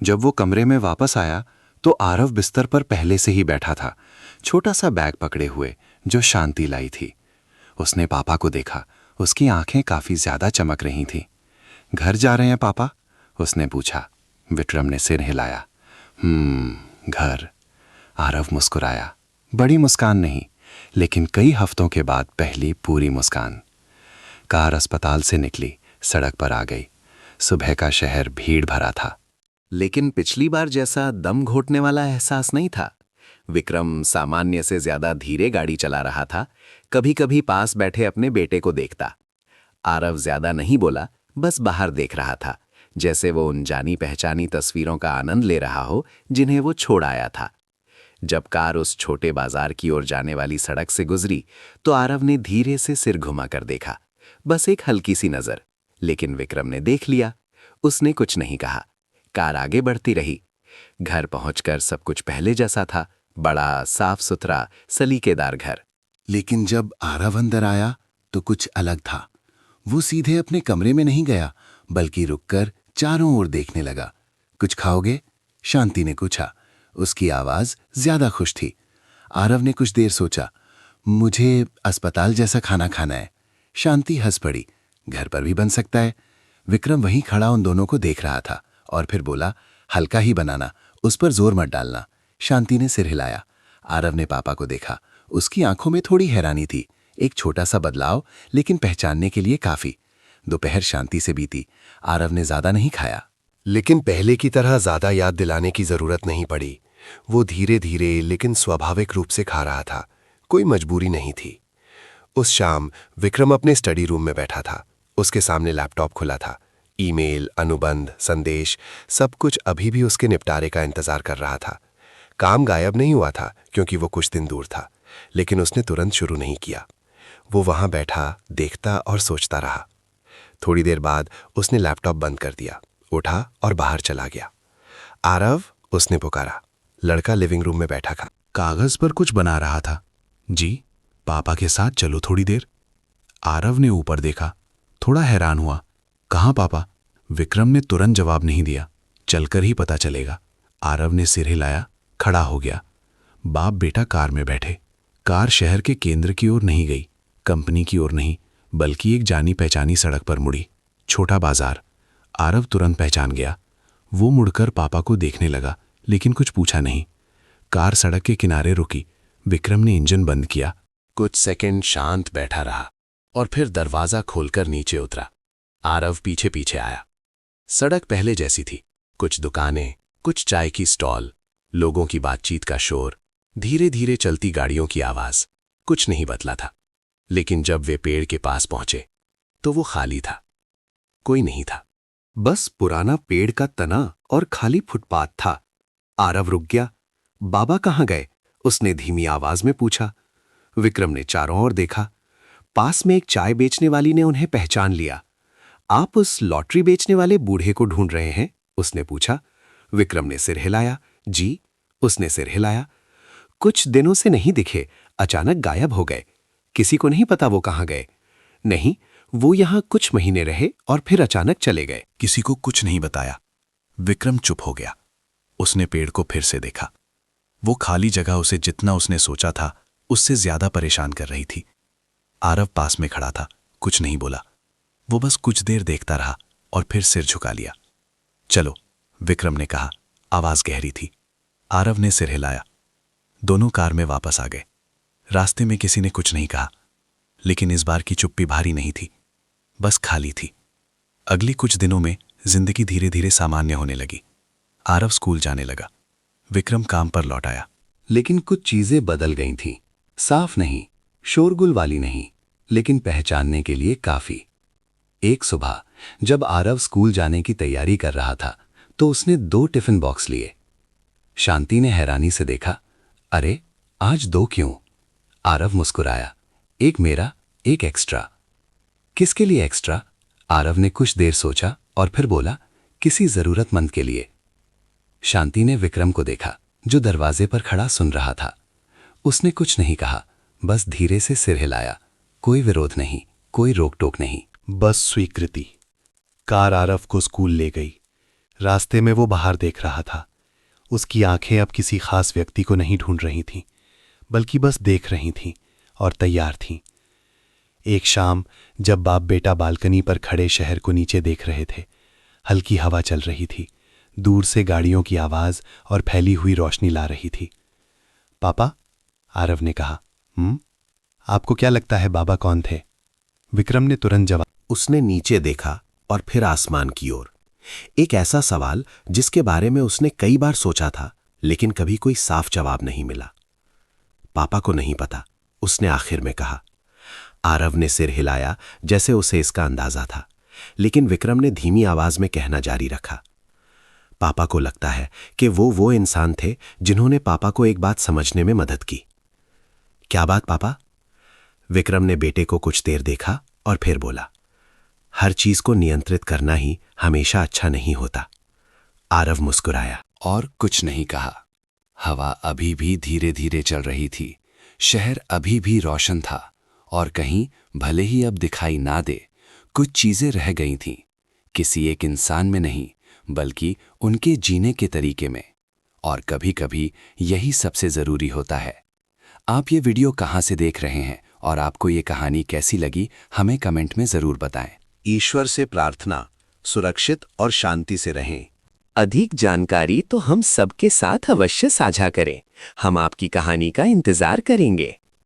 जब वो कमरे में वापस आया तो आरव बिस्तर पर पहले से ही बैठा था, छोटा सा बैग पकड़े हुए जो शांति लाई थी। उसने पापा को देखा, उसकी आंखें काफी ज्यादा चमक रही थीं। घर जा रहे हैं पापा? उसने पूछा। विक्रम ने सिर हिलाया। घर। आरव मुस्कुराया, बड़ी मुस्कान नहीं, लेकिन कई हफ्तों के बाद पहली पूरी मुस्कान। कार अस्पताल से निकली, सड़क पर आ गई। सुबह का शहर भीड़ भरा था, लेकिन पिछली बार जैसा दम घोटने वाला एहसास नहीं था। विक्रम सामान्य से ज्यादा धीरे गाड़ी चला रहा था। कभी कभी पास बैठे अपने बेटे को देखता। आरव ज्यादा नहीं बोला, बस बाहर देख रहा था, जैसे वो उन जानी पहचानी तस्वीरों का आनंद ले रहा हो जिन्हें वो छोड़ आया था। जब कार उस छोटे बाजार की ओर जाने वाली सड़क से गुजरी तो आरव ने धीरे से सिर घुमा कर देखा, बस एक हल्की सी नजर। लेकिन विक्रम ने देख लिया। उसने कुछ नहीं कहा। कार आगे बढ़ती रही। घर पहुंचकर सब कुछ पहले जैसा था, बड़ा साफ सुथरा सलीकेदार घर। लेकिन जब आरव अंदर आया तो कुछ अलग था। वो सीधे अपने कमरे में नहीं गया, बल्कि रुककर चारों ओर देखने लगा। कुछ खाओगे? शांति ने पूछा। उसकी आवाज ज्यादा खुश थी। आरव ने कुछ देर सोचा। मुझे अस्पताल जैसा खाना खाना है। शांति हंस पड़ी। घर पर भी बन सकता है। विक्रम वहीं खड़ा उन दोनों को देख रहा था और फिर बोला, हल्का ही बनाना, उस पर जोर मत डालना। शांति ने सिर हिलाया। आरव ने पापा को देखा। उसकी आंखों में थोड़ी हैरानी थी। एक छोटा सा बदलाव, लेकिन पहचानने के लिए काफी। दोपहर शांति से बीती। आरव ने ज्यादा नहीं खाया, लेकिन पहले की तरह ज्यादा याद दिलाने की जरूरत नहीं पड़ी। वो धीरे धीरे लेकिन स्वाभाविक रूप से खा रहा था, कोई मजबूरी नहीं थी। उस शाम विक्रम अपने स्टडी रूम में बैठा था। उसके सामने लैपटॉप खुला था। ईमेल, अनुबंध, संदेश, सब कुछ अभी भी उसके निपटारे का इंतजार कर रहा था। काम गायब नहीं हुआ था क्योंकि वो कुछ दिन दूर था, लेकिन उसने तुरंत शुरू नहीं किया। वो वहां बैठा, देखता और सोचता रहा। थोड़ी देर बाद उसने लैपटॉप बंद कर दिया, उठा और बाहर चला गया। आरव, उसने पुकारा। लड़का लिविंग रूम में बैठा था, कागज पर कुछ बना रहा था। जी, पापा के साथ चलो थोड़ी देर। आरव ने ऊपर देखा, थोड़ा हैरान हुआ। कहाँ पापा? विक्रम ने तुरंत जवाब नहीं दिया। चलकर ही पता चलेगा। आरव ने सिर हिलाया, खड़ा हो गया। बाप बेटा कार में बैठे। कार शहर के केंद्र की ओर नहीं गई, कंपनी की ओर नहीं, बल्कि एक जानी पहचानी सड़क पर मुड़ी। छोटा बाजार। आरव तुरंत पहचान गया। वो मुड़कर पापा को देखने लगा, लेकिन कुछ पूछा नहीं। कार सड़क के किनारे रुकी। विक्रम ने इंजन बंद किया। कुछ सेकंड शांत बैठा रहा और फिर दरवाजा खोलकर नीचे उतरा। आरव पीछे पीछे आया। सड़क पहले जैसी थी, कुछ दुकानें, कुछ चाय की स्टॉल, लोगों की बातचीत का शोर, धीरे धीरे चलती गाड़ियों की आवाज। कुछ नहीं बदला था। लेकिन जब वे पेड़ के पास पहुंचे तो वो खाली था, कोई नहीं था। बस पुराना पेड़ का तना और खाली फुटपाथ था। आरव रुक गया। बाबा कहाँ गए? उसने धीमी आवाज में पूछा। विक्रम ने चारों ओर देखा। पास में एक चाय बेचने वाली ने उन्हें पहचान लिया। आप उस लॉटरी बेचने वाले बूढ़े को ढूंढ रहे हैं? उसने पूछा। विक्रम ने सिर हिलाया। जी, उसने सिर हिलाया। कुछ दिनों से नहीं दिखे, अचानक गायब हो गए। किसी को नहीं पता वो कहाँ गए? नहीं, वो यहां कुछ महीने रहे और फिर अचानक चले गए। किसी को कुछ नहीं बताया। विक्रम चुप हो गया। उसने पेड़ को फिर से देखा। वो खाली जगह उसे जितना उसने सोचा था उससे ज्यादा परेशान कर रही थी। आरव पास में खड़ा था, कुछ नहीं बोला। वो बस कुछ देर देखता रहा और फिर सिर झुका लिया। चलो, विक्रम ने कहा, आवाज गहरी थी। आरव ने सिर हिलाया। दोनों कार में वापस आ गए। रास्ते में किसी ने कुछ नहीं कहा, लेकिन इस बार की चुप्पी भारी नहीं थी, बस खाली थी। अगली कुछ दिनों में जिंदगी धीरे धीरे सामान्य होने लगी। आरव स्कूल जाने लगा। विक्रम काम पर लौट आया। लेकिन कुछ चीजें बदल गई थीं। साफ नहीं, शोरगुल वाली नहीं, लेकिन पहचानने के लिए काफी। एक सुबह जब आरव स्कूल जाने की तैयारी कर रहा था तो उसने 2 टिफिन बॉक्स लिए। शांति ने हैरानी से देखा। अरे, आज 2 क्यों? आरव मुस्कुराया। एक मेरा, एक एक्स्ट्रा। किसके लिए एक्स्ट्रा? आरव ने कुछ देर सोचा और फिर बोला, किसी जरूरतमंद के लिए। शांति ने विक्रम को देखा जो दरवाजे पर खड़ा सुन रहा था। उसने कुछ नहीं कहा, बस धीरे से सिर हिलाया। कोई विरोध नहीं, कोई रोक टोक नहीं। बस स्वीकृति। कार आरव को स्कूल ले गई। रास्ते में वो बाहर देख रहा था। उसकी आंखें अब किसी खास व्यक्ति को नहीं ढूंढ रही थीं, बल्कि बस देख रही थीं और तैयार थीं। एक शाम जब बाप बेटा बालकनी पर खड़े शहर को नीचे देख रहे थे, हल्की हवा चल रही थी, दूर से गाड़ियों की आवाज और फैली हुई रोशनी ला रही थी। पापा, आरव ने कहा। आपको क्या लगता है बाबा कौन थे? विक्रम ने तुरंत जवाब। उसने नीचे देखा और फिर आसमान की ओर। एक ऐसा सवाल जिसके बारे में उसने कई बार सोचा था, लेकिन कभी कोई साफ जवाब नहीं मिला। पापा को नहीं पता, उसने आखिर में कहा। आरव ने सिर हिलाया जैसे उसे इसका अंदाजा था, लेकिन विक्रम ने धीमी आवाज में कहना जारी रखा। पापा को लगता है कि वो इंसान थे जिन्होंने पापा को एक बात समझने में मदद की। क्या बात पापा? विक्रम ने बेटे को कुछ देर देखा और फिर बोला, हर चीज को नियंत्रित करना ही हमेशा अच्छा नहीं होता। आरव मुस्कुराया और कुछ नहीं कहा। हवा अभी भी धीरे धीरे चल रही थी। शहर अभी भी रोशन था और कहीं भले ही अब दिखाई ना दे, कुछ चीजें रह गई थीं। किसी एक इंसान में नहीं, बल्कि उनके जीने के तरीके में। और कभी कभी यही सबसे जरूरी होता है। आप ये वीडियो कहाँ से देख रहे हैं और आपको ये कहानी कैसी लगी, हमें कमेंट में जरूर बताएं। ईश्वर से प्रार्थना, सुरक्षित और शांति से रहें। अधिक जानकारी तो हम सबके साथ अवश्य साझा करें। हम आपकी कहानी का इंतजार करेंगे।